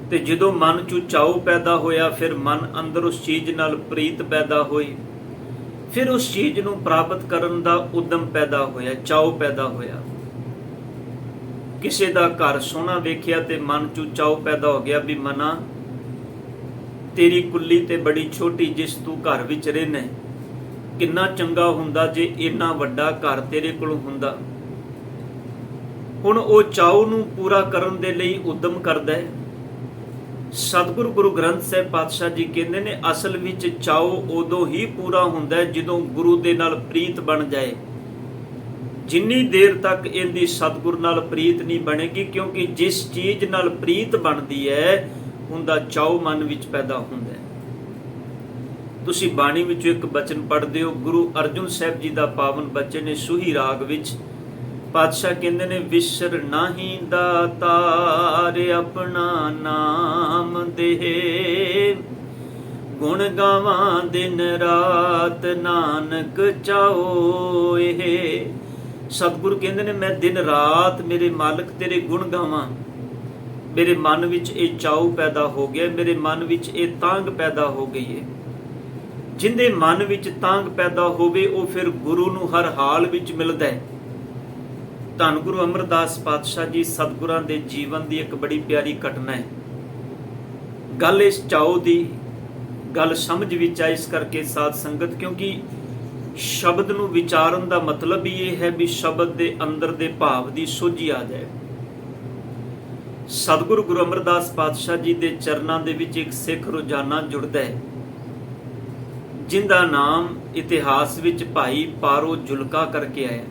ਤੇ ਜਦੋਂ ਮਨ 'ਚ ਚਾਉ ਪੈਦਾ ਹੋਇਆ, ਫਿਰ ਮਨ ਅੰਦਰ ਉਸ ਚੀਜ਼ ਨਾਲ ਪ੍ਰੀਤ ਪੈਦਾ ਹੋਈ, ਫਿਰ ਉਸ ਚੀਜ਼ ਨੂੰ ਪ੍ਰਾਪਤ ਕਰਨ ਦਾ ਉਦਮ ਪੈਦਾ ਹੋਇਆ, ਚਾਉ ਪੈਦਾ ਹੋਇਆ। ਕਿਸੇ ਦਾ ਘਰ ਸੋਹਣਾ ਵੇਖਿਆ ਤੇ ਮਨ 'ਚ ਚਾਉ ਪੈਦਾ ਹੋ ਗਿਆ ਵੀ ਮਨਾ, ਤੇਰੀ ਕੁੱਲੀ ਤੇ ਬੜੀ ਛੋਟੀ ਜਿਸ ਤੂੰ ਘਰ ਵਿੱਚ ਰਹਿਣਾ, ਕਿੰਨਾ ਚੰਗਾ ਹੁੰਦਾ ਜੇ ਇੰਨਾ ਵੱਡਾ ਘਰ ਤੇਰੇ ਕੋਲ ਹੁੰਦਾ। ਹੁਣ ਉਹ ਚਾਉ ਨੂੰ ਪੂਰਾ ਕਰਨ ਦੇ ਲਈ ਉਦਮ ਕਰਦਾ ਹੈ। ਸਤਿਗੁਰੂ ਗੁਰੂ ਗ੍ਰੰਥ ਸਾਹਿਬ ਪਾਤਸ਼ਾਹ ਜੀ ਕਹਿੰਦੇ ਨੇ, ਅਸਲ ਵਿੱਚ ਚਾਉ ਉਦੋਂ ਹੀ ਪੂਰਾ ਹੁੰਦਾ ਹੈ ਜਦੋਂ ਗੁਰੂ ਦੇ ਨਾਲ ਪ੍ਰੀਤ ਬਣ ਜਾਏ। ਜਿੰਨੀ ਦੇਰ ਤੱਕ ਇਹਦੀ ਸਤਿਗੁਰ ਨਾਲ ਪ੍ਰੀਤ ਨਹੀਂ ਬਣੇਗੀ, ਕਿਉਂਕਿ ਜਿਸ ਚੀਜ਼ ਨਾਲ ਪ੍ਰੀਤ ਬਣਦੀ ਹੈ ਉਹਦਾ ਚਾਉ ਮਨ ਵਿੱਚ ਪੈਦਾ ਹੁੰਦਾ ਹੈ। ਤੁਸੀਂ ਬਾਣੀ ਵਿੱਚੋਂ ਇੱਕ ਬਚਨ ਪੜ੍ਹਦੇ ਹੋ, ਗੁਰੂ ਅਰਜੁਨ ਸਾਹਿਬ ਜੀ ਦਾ ਪਾਵਨ ਬਚਨ ਹੈ, ਸੂਹੀ ਰਾਗ ਵਿੱਚ। ਪਾਤਸ਼ਾਹ ਕਹਿੰਦੇ ਨੇ, ਵਿਸਰ ਨਾਹੀ ਦਾਤਾਰ ਆਪਣਾ ਨਾਮ ਦੇ, ਗੁਣ ਗਾਵਾਂ ਦਿਨ ਰਾਤ ਨਾਨਕ ਚਾਓ ਇਹ। ਸਤਿਗੁਰੂ ਕਹਿੰਦੇ ਨੇ, ਮੈਂ ਦਿਨ ਰਾਤ ਮੇਰੇ ਮਾਲਕ ਤੇਰੇ ਗੁਣ ਗਾਵਾਂ। ਮੇਰੇ ਮਨ ਵਿੱਚ ਇਹ ਚਾਉ ਪੈਦਾ ਹੋ ਗਿਆ, ਮੇਰੇ ਮਨ ਵਿੱਚ ਇਹ ਤਾਂਘ ਪੈਦਾ ਹੋ ਗਈ ਹੈ। ਜਿੰਦੇ ਮਨ ਵਿੱਚ ਤਾਂਘ ਪੈਦਾ ਹੋਵੇ ਉਹ ਫਿਰ ਗੁਰੂ ਨੂੰ ਹਰ ਹਾਲ ਵਿੱਚ ਮਿਲਦਾ ਹੈ। ਧੰਨ ਗੁਰੂ ਅਮਰਦਾਸ ਪਾਤਸ਼ਾਹ ਜੀ ਸਤਿਗੁਰਾਂ ਦੇ ਜੀਵਨ ਦੀ ਇੱਕ ਬੜੀ ਪਿਆਰੀ ਘਟਨਾ ਹੈ। ਗੱਲ ਇਸ ਚਾਉ ਦੀ ਗੱਲ ਸਮਝ ਵਿੱਚ ਆਈ ਇਸ ਕਰਕੇ ਸਾਧ ਸੰਗਤ, ਕਿਉਂਕਿ ਸ਼ਬਦ ਨੂੰ ਵਿਚਾਰਨ ਦਾ ਮਤਲਬ ਹੀ ਇਹ ਹੈ ਵੀ ਸ਼ਬਦ ਦੇ ਅੰਦਰ ਦੇ ਭਾਵ ਦੀ ਸੋਝੀ ਆ ਜਾਏ। ਸਤਿਗੁਰੂ ਗੁਰੂ ਅਮਰਦਾਸ ਪਾਤਸ਼ਾਹ ਜੀ ਦੇ ਚਰਨਾਂ ਦੇ ਵਿੱਚ ਇੱਕ ਸਿੱਖ ਰੋਜ਼ਾਨਾ ਜੁੜਦਾ ਹੈ, ਜਿੰਦਾ ਨਾਮ ਇਤਿਹਾਸ ਵਿੱਚ ਭਾਈ ਪਾਰੋ ਜੁਲਕਾ ਕਰਕੇ ਆਇਆ।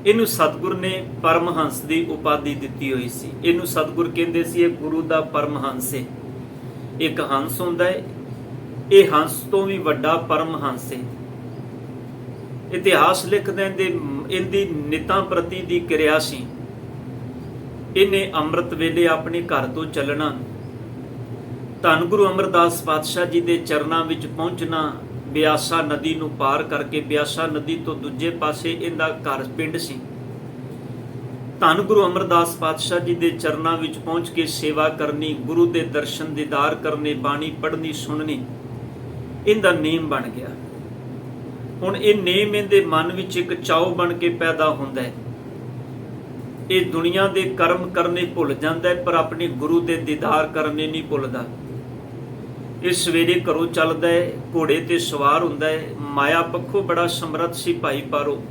ਇਹਨੂੰ ਸਤਿਗੁਰ ਨੇ ਪਰਮਹੰਸ ਦੀ ਉਪਾਧੀ ਦਿੱਤੀ ਹੋਈ ਸੀ। ਇਹਨੂੰ ਸਤਿਗੁਰ ਕਹਿੰਦੇ ਸੀ ਇਹ ਗੁਰੂ ਦਾ ਪਰਮਹੰਸ ਹੈ। ਇੱਕ ਹੰਸ ਹੁੰਦਾ ਹੈ, ਇਹ ਹੰਸ ਤੋਂ ਵੀ ਵੱਡਾ ਪਰਮਹੰਸ ਹੈ। ਇਤਿਹਾਸ ਲਿਖਦੇ ਨੇ ਇਹਦੀ ਨਿਤਾਂ ਪ੍ਰਤੀ ਦੀ ਕਿਰਿਆ ਸੀ। ਇਹਨੇ ਅੰਮ੍ਰਿਤ ਵੇਲੇ ਆਪਣੇ ਘਰ ਤੋਂ ਚੱਲਣਾ, ਧੰਨ ਗੁਰੂ ਅਮਰਦਾਸ ਪਾਤਸ਼ਾਹ ਜੀ ਦੇ ਚਰਨਾਂ ਵਿੱਚ ਪਹੁੰਚਣਾ, ਬਿਆਸਾ ਨਦੀ ਨੂੰ ਪਾਰ ਕਰਕੇ, ਬਿਆਸਾ ਨਦੀ ਤੋਂ ਦੂਜੇ ਪਾਸੇ ਇਹਦਾ ਘਰ ਪਿੰਡ ਸੀ। ਧੰਨ ਗੁਰੂ ਅਮਰਦਾਸ ਪਾਤਸ਼ਾਹ ਜੀ ਦੇ ਚਰਨਾਂ ਵਿੱਚ ਪਹੁੰਚ ਕੇ ਸੇਵਾ ਕਰਨੀ, ਗੁਰੂ ਦੇ ਦਰਸ਼ਨ ਦੀਦਾਰ ਕਰਨੇ, ਬਾਣੀ ਪੜ੍ਹਨੀ ਸੁਣਨੀ, ਇਹਦਾ ਨੇਮ ਬਣ ਗਿਆ। ਹੁਣ ਇਹ ਨੇਮ ਇਹਦੇ ਮਨ ਵਿੱਚ ਇੱਕ ਚਾਉ ਬਣ ਕੇ ਪੈਦਾ ਹੁੰਦਾ ਹੈ। ਇਹ ਦੁਨੀਆ ਦੇ ਕਰਮ ਕਰਨੇ ਭੁੱਲ ਜਾਂਦਾ ਹੈ, ਪਰ ਆਪਣੇ ਗੁਰੂ ਦੇ ਦੀਦਾਰ ਕਰਨੇ ਨਹੀਂ ਭੁੱਲਦਾ। ਇਹ ਸਵੇਰੇ ਘਰੋਂ ਚੱਲਦਾ ਹੈ, ਘੋੜੇ ਤੇ ਸਵਾਰ ਹੁੰਦਾ ਹੈ। ਮਾਇਆ ਪੱਖੋਂ ਬੜਾ ਸਮਰੱਥ ਸੀ ਭਾਈ ਪਾਰੋ,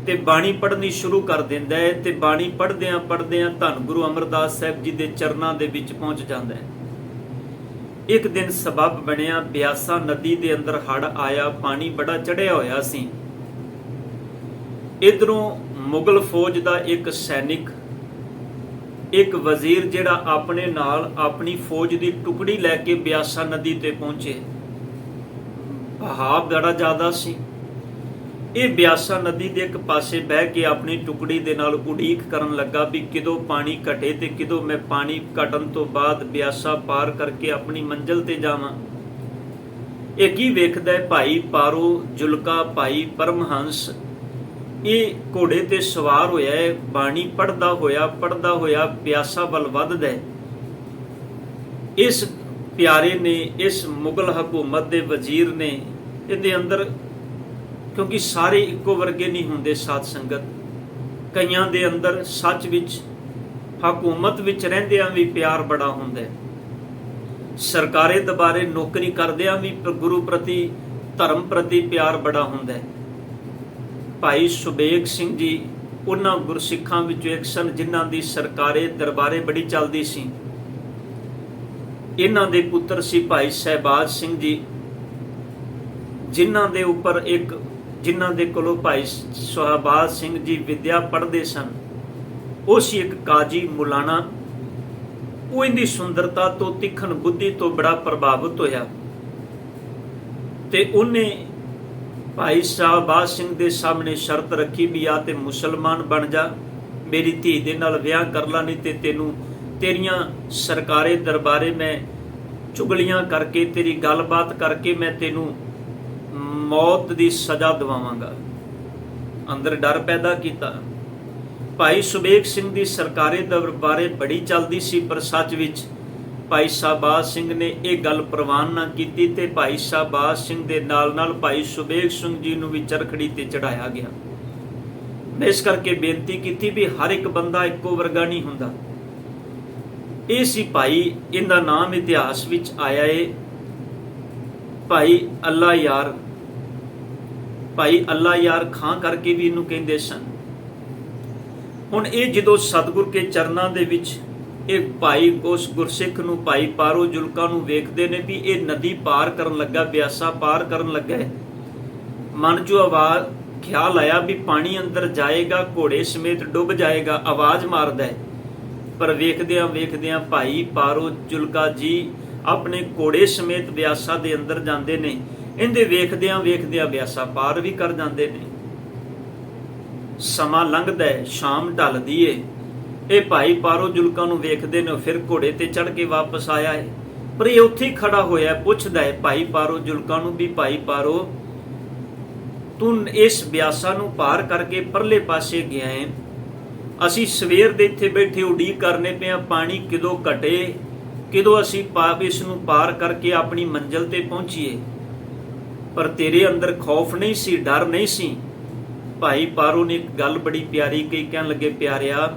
ਤੇ ਬਾਣੀ ਪੜ੍ਹਨੀ ਸ਼ੁਰੂ ਕਰ ਦਿੰਦਾ ਹੈ। ਤੇ ਬਾਣੀ ਪੜ੍ਹਦਿਆਂ ਪੜ੍ਹਦਿਆਂ ਧੰਨ ਗੁਰੂ ਅਮਰਦਾਸ ਸਾਹਿਬ ਜੀ ਦੇ ਚਰਨਾਂ ਦੇ ਵਿੱਚ ਪਹੁੰਚ ਜਾਂਦਾ ਹੈ। ਇੱਕ ਦਿਨ ਸਬੱਬ ਬਣਿਆ, ਬਿਆਸਾ ਨਦੀ ਦੇ ਅੰਦਰ ਹੜ੍ਹ ਆਇਆ, ਪਾਣੀ ਬੜਾ ਚੜ੍ਹਿਆ ਹੋਇਆ ਸੀ। ਇਧਰੋਂ ਮੁਗਲ ਫੌਜ ਦਾ ਇੱਕ ਸੈਨਿਕ, ਇੱਕ ਵਜ਼ੀਰ ਜਿਹੜਾ ਆਪਣੇ ਨਾਲ ਆਪਣੀ ਫੌਜ ਦੀ ਟੁਕੜੀ ਲੈ ਕੇ ਬਿਆਸਾ ਨਦੀ ਤੇ ਪਹੁੰਚੇ। ਬਹਾਵ ਬੜਾ ਜ਼ਿਆਦਾ ਸੀ। ਇਹ ਬਿਆਸਾ ਨਦੀ ਦੇ ਇੱਕ ਪਾਸੇ ਬਹਿ ਕੇ ਆਪਣੀ ਟੁਕੜੀ ਦੇ ਨਾਲ ਉਡੀਕ ਕਰਨ ਲੱਗਾ ਵੀ ਕਿਦੋਂ ਪਾਣੀ ਘਟੇ ਤੇ ਕਿਦੋਂ ਮੈਂ ਪਾਣੀ ਘਟਣ ਤੋਂ ਬਾਅਦ ਬਿਆਸਾ ਪਾਰ ਕਰਕੇ ਆਪਣੀ ਮੰਜ਼ਿਲ ਤੇ ਜਾਵਾਂ। ਇਹ ਕੀ ਵੇਖਦਾ ਹੈ? ਭਾਈ ਪਾਰੋ ਜੁਲਕਾ, ਭਾਈ ਪਰਮਹੰਸ, ਇਹ ਘੋੜੇ ਤੇ ਸਵਾਰ ਹੋਇਆ ਹੈ, ਬਾਣੀ ਪੜ੍ਹਦਾ ਹੋਇਆ ਪਿਆਸਾ ਵੱਲ ਵੱਧਦਾ ਹੈ। ਇਸ ਪਿਆਰੇ ਨੇ, ਇਸ ਮੁਗਲ ਹਕੂਮਤ ਦੇ ਵਜ਼ੀਰ ਨੇ ਇਹਦੇ ਅੰਦਰ, ਕਿਉਂਕਿ ਸਾਰੇ ਇੱਕੋ ਵਰਗੇ ਨਹੀਂ ਹੁੰਦੇ ਸਾਧ ਸੰਗਤ, ਕਈਆਂ ਦੇ ਅੰਦਰ ਸੱਚ ਵਿੱਚ ਹਕੂਮਤ ਵਿੱਚ ਰਹਿੰਦਿਆਂ ਵੀ ਪਿਆਰ ਬੜਾ ਹੁੰਦਾ ਹੈ, ਸਰਕਾਰੇ ਦੁਬਾਰੇ ਨੌਕਰੀ ਕਰਦਿਆਂ ਵੀ ਗੁਰੂ ਪ੍ਰਤੀ, ਧਰਮ ਪ੍ਰਤੀ ਪਿਆਰ ਬੜਾ ਹੁੰਦਾ ਹੈ। ਭਾਈ ਸੁਬੇਗ ਸਿੰਘ ਜੀ ਉਹਨਾਂ ਗੁਰਸਿੱਖਾਂ ਵਿੱਚੋਂ ਇੱਕ ਸਨ ਜਿਨ੍ਹਾਂ ਦੀ ਸਰਕਾਰੇ ਦਰਬਾਰੇ ਬੜੀ ਚੱਲਦੀ ਸੀ। ਇਹਨਾਂ ਦੇ ਪੁੱਤਰ ਸੀ ਭਾਈ ਸਹਿਬਾਜ ਸਿੰਘ ਜੀ, ਜਿਨ੍ਹਾਂ ਦੇ ਕੋਲੋਂ ਭਾਈ ਸਹਿਬਾਜ ਸਿੰਘ ਜੀ ਵਿਦਿਆ ਪੜ੍ਹਦੇ ਸਨ। ਉਹ ਸੀ ਇੱਕ ਕਾਜੀ ਮੁਲਾਣਾ। ਉਹ ਇਹਦੀ ਸੁੰਦਰਤਾ ਤੋਂ, ਤਿੱਖਣ ਬੁੱਧੀ ਤੋਂ ਬੜਾ ਪ੍ਰਭਾਵਿਤ ਹੋਇਆ ਤੇ ਉਹਨੇ ਭਾਈ ਸਹਿਬਾਜ ਸਿੰਘ ਦੇ ਸਾਹਮਣੇ ਸ਼ਰਤ ਰੱਖੀ ਵੀ ਆ ਤੇ ਮੁਸਲਮਾਨ ਬਣ ਜਾ, ਮੇਰੀ ਧੀ ਦੇ ਨਾਲ ਵਿਆਹ ਕਰ ਲਾ, ਨਹੀਂ ਤੇ ਤੈਨੂੰ ਤੇਰੀਆਂ ਸਰਕਾਰੇ ਦਰਬਾਰੇ ਮੈਂ ਚੁਗਲੀਆਂ ਕਰਕੇ, ਤੇਰੀ ਗੱਲਬਾਤ ਕਰਕੇ ਮੈਂ ਤੈਨੂੰ ਮੌਤ ਦੀ ਸਜ਼ਾ ਦਿਵਾਵਾਂਗਾ। ਅੰਦਰ ਡਰ ਪੈਦਾ ਕੀਤਾ। ਭਾਈ ਸੁਬੇਗ ਸਿੰਘ ਦੀ ਸਰਕਾਰੇ ਦਰਬਾਰੇ ਬੜੀ ਚੱਲਦੀ ਸੀ, ਪਰ ਸੱਚ ਵਿੱਚ ਭਾਈ ਸਹਿਬਾਜ ਸਿੰਘ ਨੇ ਇਹ ਗੱਲ ਪ੍ਰਵਾਨ ਨਾ ਕੀਤੀ ਤੇ ਭਾਈ ਸਹਿਬਾਜ ਸਿੰਘ ਦੇ ਨਾਲ ਨਾਲ ਭਾਈ ਸੁਬੇਗ ਸਿੰਘ ਜੀ ਨੂੰ ਵੀ ਚਰਖੜੀ ਤੇ ਚੜਾਇਆ ਗਿਆ। ਮੈਂ ਇਸ ਕਰਕੇ ਬੇਨਤੀ ਕੀਤੀ ਵੀ ਹਰ ਇੱਕ ਬੰਦਾ ਇੱਕੋ ਵਰਗਾ ਨਹੀਂ ਹੁੰਦਾ। ਇਹ ਸੀ ਭਾਈ, ਇਹਦਾ ਨਾਮ ਇਤਿਹਾਸ ਵਿੱਚ ਆਇਆ ਏ ਭਾਈ ਅੱਲਾ ਯਾਰ। ਭਾਈ ਅੱਲਾ ਯਾਰ ਖਾਂ ਕਰਕੇ ਵੀ ਇਹਨੂੰ ਕਹਿੰਦੇ ਸਨ। ਹੁਣ ਇਹ ਜਦੋਂ ਸਤਿਗੁਰ ਕੇ ਚਰਨਾਂ ਦੇ ਵਿੱਚ ਇਹ ਭਾਈ ਉਸ ਗੁਰਸਿੱਖ ਨੂੰ, ਭਾਈ ਪਾਰੋ ਜੁਲਕਾ ਨੂੰ ਵੇਖਦੇ ਨੇ ਵੀ ਇਹ ਨਦੀ ਪਾਰ ਕਰਨ ਲੱਗਾ, ਬਿਆਸਾ ਪਾਰ ਕਰਨ ਲੱਗਾ ਹੈ। ਮਨ 'ਚੋਂ ਆਵਾਜ਼ ਖਿਆਲ ਆਇਆ ਵੀ ਪਾਣੀ ਅੰਦਰ ਜਾਏਗਾ, ਘੋੜੇ ਸਮੇਤ ਡੁੱਬ ਜਾਏਗਾ, ਆਵਾਜ਼ ਮਾਰਦਾ ਹੈ। ਪਰ ਵੇਖਦਿਆਂ ਭਾਈ ਪਾਰੋ ਜੁਲਕਾ ਜੀ ਆਪਣੇ ਘੋੜੇ ਸਮੇਤ ਬਿਆਸਾ ਦੇ ਅੰਦਰ ਜਾਂਦੇ ਨੇ। ਇਹਦੇ ਵੇਖਦਿਆਂ ਬਿਆਸਾ ਪਾਰ ਵੀ ਕਰ ਜਾਂਦੇ ਨੇ। ਸਮਾਂ ਲੰਘਦਾ ਹੈ, ਸ਼ਾਮ ਢਲਦੀ ਏ। ਇਹ ਭਾਈ ਪਾਰੋ ਜੁਲਕਾ ਨੂੰ ਵੇਖਦੇ ਨੇ, ਫਿਰ ਘੋੜੇ ਤੇ ਚੜ੍ਹ ਕੇ ਵਾਪਸ ਆਇਆ ਹੈ। ਪਰ ਇਹ ਉੱਥੇ ਹੀ ਖੜਾ ਹੋਇਆ, ਪੁੱਛਦਾ ਹੈ ਭਾਈ ਪਾਰੋ ਜੁਲਕਾ ਨੂੰ ਵੀ ਭਾਈ ਪਾਰੋ, ਤੂੰ ਇਸ ਬਿਆਸਾ ਨੂੰ ਪਾਰ ਕਰਕੇ ਪਰਲੇ ਪਾਸੇ ਗਿਆ ਹੈ, ਅਸੀਂ ਸਵੇਰ ਦੇ ਇੱਥੇ ਬੈਠੇ ਉਡੀਕ ਕਰਨੇ ਪਏ, ਪਾਣੀ ਕਿਦੋਂ ਘਟੇ, ਕਿਦੋਂ ਅਸੀਂ ਇਸ ਨੂੰ ਪਾਰ ਕਰਕੇ ਆਪਣੀ ਮੰਜ਼ਿਲ ਤੇ ਪਹੁੰਚੀਏ। ਪਰ ਤੇਰੇ ਅੰਦਰ ਖੌਫ ਨਹੀਂ ਸੀ, ਡਰ ਨਹੀਂ ਸੀ। ਭਾਈ ਪਾਰੋ ਨੇ ਇੱਕ ਗੱਲ ਬੜੀ ਪਿਆਰੀ ਕਹੀ, ਕਹਿਣ ਲੱਗੇ ਪਿਆਰਿਆ,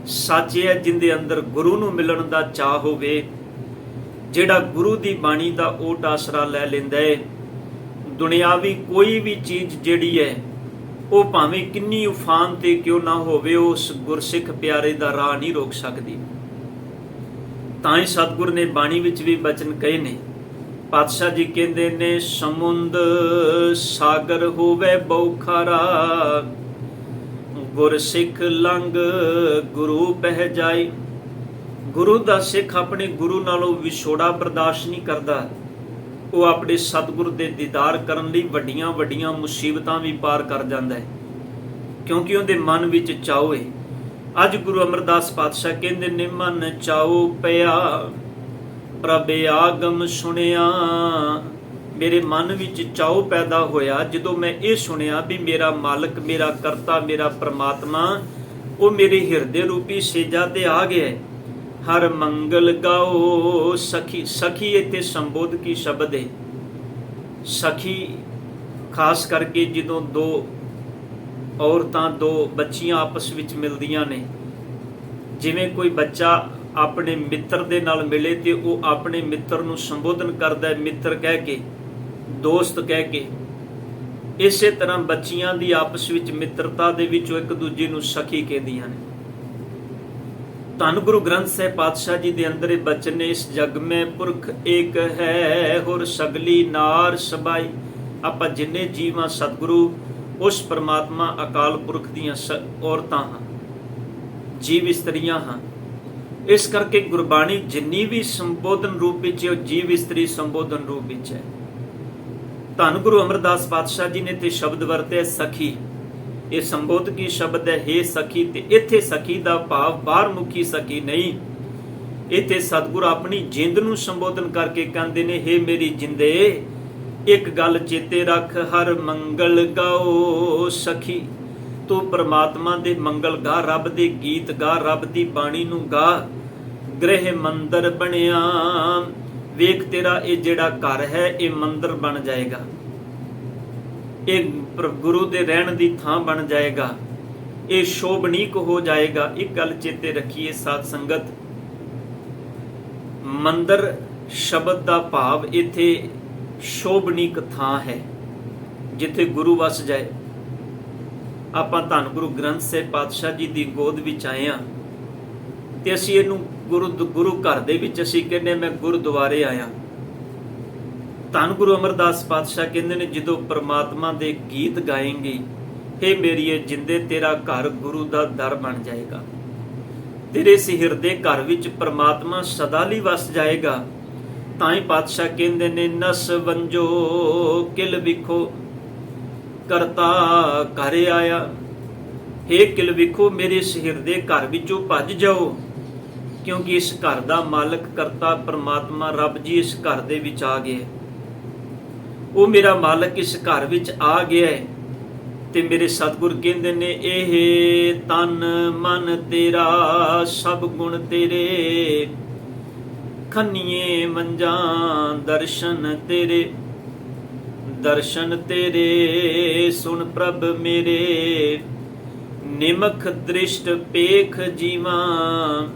ਸੱਚ ਹੈ ਜਿੰਦੇ ਅੰਦਰ ਗੁਰੂ ਨੂੰ ਮਿਲਣ ਦਾ ਚਾਹ ਹੋਵੇ, ਜਿਹੜਾ ਗੁਰੂ ਦੀ ਬਾਣੀ ਦਾ ਓਟ ਆਸਰਾ ਲੈ ਲੈਂਦਾ ਹੈ, ਦੁਨਿਆਵੀ ਕੋਈ ਵੀ ਚੀਜ਼ ਜਿਹੜੀ ਹੈ ਉਹ ਭਾਵੇਂ ਕਿੰਨੀ ਉਫਾਨ ਤੇ ਕਿਉਂ ਨਾ ਹੋਵੇ, ਉਸ ਗੁਰਸਿੱਖ ਪਿਆਰੇ ਦਾ ਰਾਹ ਨਹੀਂ ਰੋਕ ਸਕਦੀ। ਤਾਂ ਹੀ ਸਤਿਗੁਰ ਨੇ ਬਾਣੀ ਵਿੱਚ ਵੀ ਬਚਨ ਕਹੇ ਨੇ। ਪਾਤਸ਼ਾਹ ਜੀ ਕਹਿੰਦੇ ਨੇ, ਸਮੁੰਦ ਸਾਗਰ ਹੋਵੇ ਬਹੁ ਖਾਰਾ, ਗੁਰ ਸਿੱਖ ਲੰਘ ਗੁਰੂ ਪਹਿ ਜਾਏ। ਗੁਰੂ ਦਾ ਸਿੱਖ ਆਪਣੇ ਗੁਰੂ ਨਾਲੋਂ ਵਿਛੋੜਾ ਬਰਦਾਸ਼ਤ ਨਹੀਂ ਕਰਦਾ। ਉਹ ਆਪਣੇ ਸਤਿਗੁਰ ਦੇ ਦੀਦਾਰ ਕਰਨ ਲਈ ਵੱਡੀਆਂ ਵੱਡੀਆਂ ਮੁਸੀਬਤਾਂ ਵੀ ਪਾਰ ਕਰ ਜਾਂਦਾ ਹੈ, ਕਿਉਂਕਿ ਉਹਦੇ ਮਨ ਵਿੱਚ ਚਾਅ ਹੈ। ਅੱਜ ਗੁਰੂ ਅਮਰਦਾਸ ਪਾਤਸ਼ਾਹ ਕਹਿੰਦੇ ਨੇ, ਮਨ ਚਾਉ ਪਿਆ ਪ੍ਰਭ ਆਗਮ ਸੁਣਿਆ। ਮੇਰੇ ਮਨ ਵਿੱਚ ਚਾਉ ਪੈਦਾ ਹੋਇਆ ਜਦੋਂ ਮੈਂ ਇਹ ਸੁਣਿਆ ਵੀ ਮੇਰਾ ਮਾਲਕ, ਮੇਰਾ ਕਰਤਾ, ਮੇਰਾ ਪ੍ਰਮਾਤਮਾ ਉਹ ਮੇਰੇ ਹਿਰਦੇ ਰੂਪੀ ਸੇਜਾ ਤੇ ਆ ਗਿਆ। ਹਰ ਮੰਗਲ ਗਾਓ ਸਖੀ। ਸਖੀ ਇੱਥੇ ਸੰਬੋਧਕੀ ਸ਼ਬਦ ਹੈ। ਸਖੀ ਖਾਸ ਕਰਕੇ ਜਦੋਂ ਦੋ ਔਰਤਾਂ, ਦੋ ਬੱਚੀਆਂ ਆਪਸ ਵਿੱਚ ਮਿਲਦੀਆਂ ਨੇ, ਜਿਵੇਂ ਕੋਈ ਬੱਚਾ ਆਪਣੇ ਮਿੱਤਰ ਦੇ ਨਾਲ ਮਿਲੇ ਤੇ ਉਹ ਆਪਣੇ ਮਿੱਤਰ ਨੂੰ ਸੰਬੋਧਨ ਕਰਦਾ ਹੈ ਮਿੱਤਰ ਕਹਿ ਕੇ, ਦੋਸਤ ਕਹਿ ਕੇ। ਇਸੇ ਤਰ੍ਹਾਂ ਬੱਚੀਆਂ ਦੀ ਆਪਸ ਵਿੱਚ ਮਿੱਤਰਤਾ ਦੇ ਵਿੱਚ ਉਹ ਇੱਕ ਦੂਜੇ ਨੂੰ ਸਖੀ ਕਹਿੰਦੀਆਂ ਨੇ। ਧੰਨ ਗੁਰੂ ਗ੍ਰੰਥ ਸਾਹਿਬ ਪਾਤਸ਼ਾਹ ਜੀ ਦੇ ਅੰਦਰ ਇਹ ਬਚਨ ਨੇ, ਇਸ ਜਗ ਮੈਂ ਪੁਰਖ ਏਕ ਹੈ ਹੋਰ ਸਗਲੀ ਨਾਰ ਸਬਾਈ। ਆਪਾਂ ਜਿੰਨੇ ਜੀਵ ਹਾਂ ਸਤਿਗੁਰੂ ਉਸ ਪਰਮਾਤਮਾ ਅਕਾਲ ਪੁਰਖ ਦੀਆਂ ਔਰਤਾਂ ਹਾਂ, ਜੀਵ ਇਸਤਰੀਆਂ ਹਾਂ। ਇਸ ਕਰਕੇ ਗੁਰਬਾਣੀ ਜਿੰਨੀ ਵੀ ਸੰਬੋਧਨ ਰੂਪ ਵਿੱਚ ਹੈ ਉਹ ਜੀਵ ਇਸਤਰੀ ਸੰਬੋਧਨ ਰੂਪ ਵਿੱਚ ਹੈ। ਧੰਨ ਗੁਰੂ ਅਮਰਦਾਸ ਪਾਤਸ਼ਾਹ ਜੀ ਨੇ ਤੇ ਸ਼ਬਦ ਵਰਤਿਆ ਸਖੀ। ਇਹ ਸੰਬੋਧਕੀ ਸ਼ਬਦ ਹੈ, ਹੇ ਸਖੀ। ਤੇ ਇੱਥੇ ਸਖੀ ਦਾ ਭਾਵ ਬਾਹਰ ਮੁਖੀ ਸਖੀ ਨਹੀਂ, ਇੱਥੇ ਸਤਿਗੁਰ ਆਪਣੀ ਜਿੰਦ ਨੂੰ ਸੰਬੋਧਨ ਕਰਕੇ ਕਹਿੰਦੇ ਨੇ, ਹੇ ਮੇਰੀ ਜਿੰਦੇ ਇੱਕ ਗੱਲ ਚੇਤੇ ਰੱਖ, ਹਰ ਮੰਗਲ ਗਾਓ ਸਖੀ। ਤੂੰ ਪ੍ਰਮਾਤਮਾ ਦੇ ਮੰਗਲ ਗਾ, ਰੱਬ ਦੇ ਗੀਤ ਗਾ, ਰੱਬ ਦੀ ਬਾਣੀ ਨੂੰ ਗਾ। ਗ੍ਰਹਿ ਮੰਦਰ ਬਣਿਆ, ਵੇਖ ਤੇਰਾ ਇਹ ਜਿਹੜਾ ਘਰ ਹੈ ਇਹ ਮੰਦਰ ਬਣ ਜਾਏਗਾ, ਇਹ ਗੁਰੂ ਦੇ ਰਹਿਣ ਦੀ ਥਾਂ ਬਣ ਜਾਏਗਾ, ਇਹ ਸ਼ੋਭਨੀਕ ਹੋ ਜਾਏਗਾ। ਇੱਕ ਗੱਲ ਚੇਤੇ ਰੱਖੀਏ ਸਾਧ ਸੰਗਤ, ਮੰਦਰ ਸ਼ਬਦ ਦਾ ਭਾਵ ਇੱਥੇ ਸ਼ੋਭਨੀਕ ਥਾਂ ਹੈ ਜਿੱਥੇ ਗੁਰੂ ਵਸ ਜਾਏ। ਆਪਾਂ ਧੰਨ ਗੁਰੂ ਗ੍ਰੰਥ ਸਾਹਿਬ ਪਾਤਸ਼ਾਹ ਜੀ ਦੀ ਗੋਦ ਵਿੱਚ ਆਏ ਹਾਂ ਤੇ ਅਸੀਂ ਇਹਨੂੰ ਗੁਰੂ ਘਰ ਦੇ ਵਿੱਚ ਅਸੀਂ ਕਹਿੰਦੇ ਮੈਂ ਗੁਰਦੁਆਰੇ ਆਇਆ। ਧੰਨ ਗੁਰੂ ਅਮਰਦਾਸ ਪਾਤਸ਼ਾਹ ਕਹਿੰਦੇ ਨੇ, ਜਦੋਂ ਪ੍ਰਮਾਤਮਾ ਦੇ ਗੀਤ ਗਾਏਂਗੀ, ਹੇ ਮੇਰੀਏ ਜਿੰਦੇ ਤੇਰਾ ਘਰ ਗੁਰੂ ਦਾ ਦਰ ਬਣ ਜਾਏਗਾ। ਤੇਰੇ ਇਸ ਹਿਰਦੇ ਘਰ ਵਿੱਚ ਪ੍ਰਮਾਤਮਾ ਸਦਾ ਲਈ ਵਸ ਜਾਏਗਾ। ਤਾਂ ਹੀ ਪਾਤਸ਼ਾਹ ਕਹਿੰਦੇ ਨੇ, ਨਸ ਵੰਜੋ ਕਿਲ ਵਿਖੋ ਕਰਤਾ ਘਰ ਆਇਆ। ਹੇ ਕਿਲ ਵਿਖੋ, ਮੇਰੇ ਇਸ ਹਿਰਦੇ ਘਰ ਵਿੱਚੋਂ ਭੱਜ ਜਾਓ, ਕਿਉਂਕਿ ਇਸ ਘਰ ਦਾ ਮਾਲਕ ਕਰਤਾ ਪ੍ਰਮਾਤਮਾ ਰੱਬ ਜੀ ਇਸ ਘਰ ਦੇ ਵਿੱਚ ਆ ਗਿਆ। ਉਹ ਮੇਰਾ ਮਾਲਕ ਇਸ ਘਰ ਵਿੱਚ ਆ ਗਿਆ ਹੈ। ਤੇ ਮੇਰੇ ਸਤਿਗੁਰ ਕਹਿੰਦੇ ਨੇ, ਇਹ ਤਨ ਮਨ ਤੇਰਾ ਸਭ ਗੁਣ ਤੇਰੇ, ਖੰਨੀਏ ਮੰਜਾਂ ਦਰਸ਼ਨ ਤੇਰੇ। ਦਰਸ਼ਨ ਤੇਰੇ ਸੁਣ ਪ੍ਰਭ ਮੇਰੇ, ਨਿਮਖ ਦ੍ਰਿਸ਼ਟ ਪੇਖ ਜੀਵਾਂ।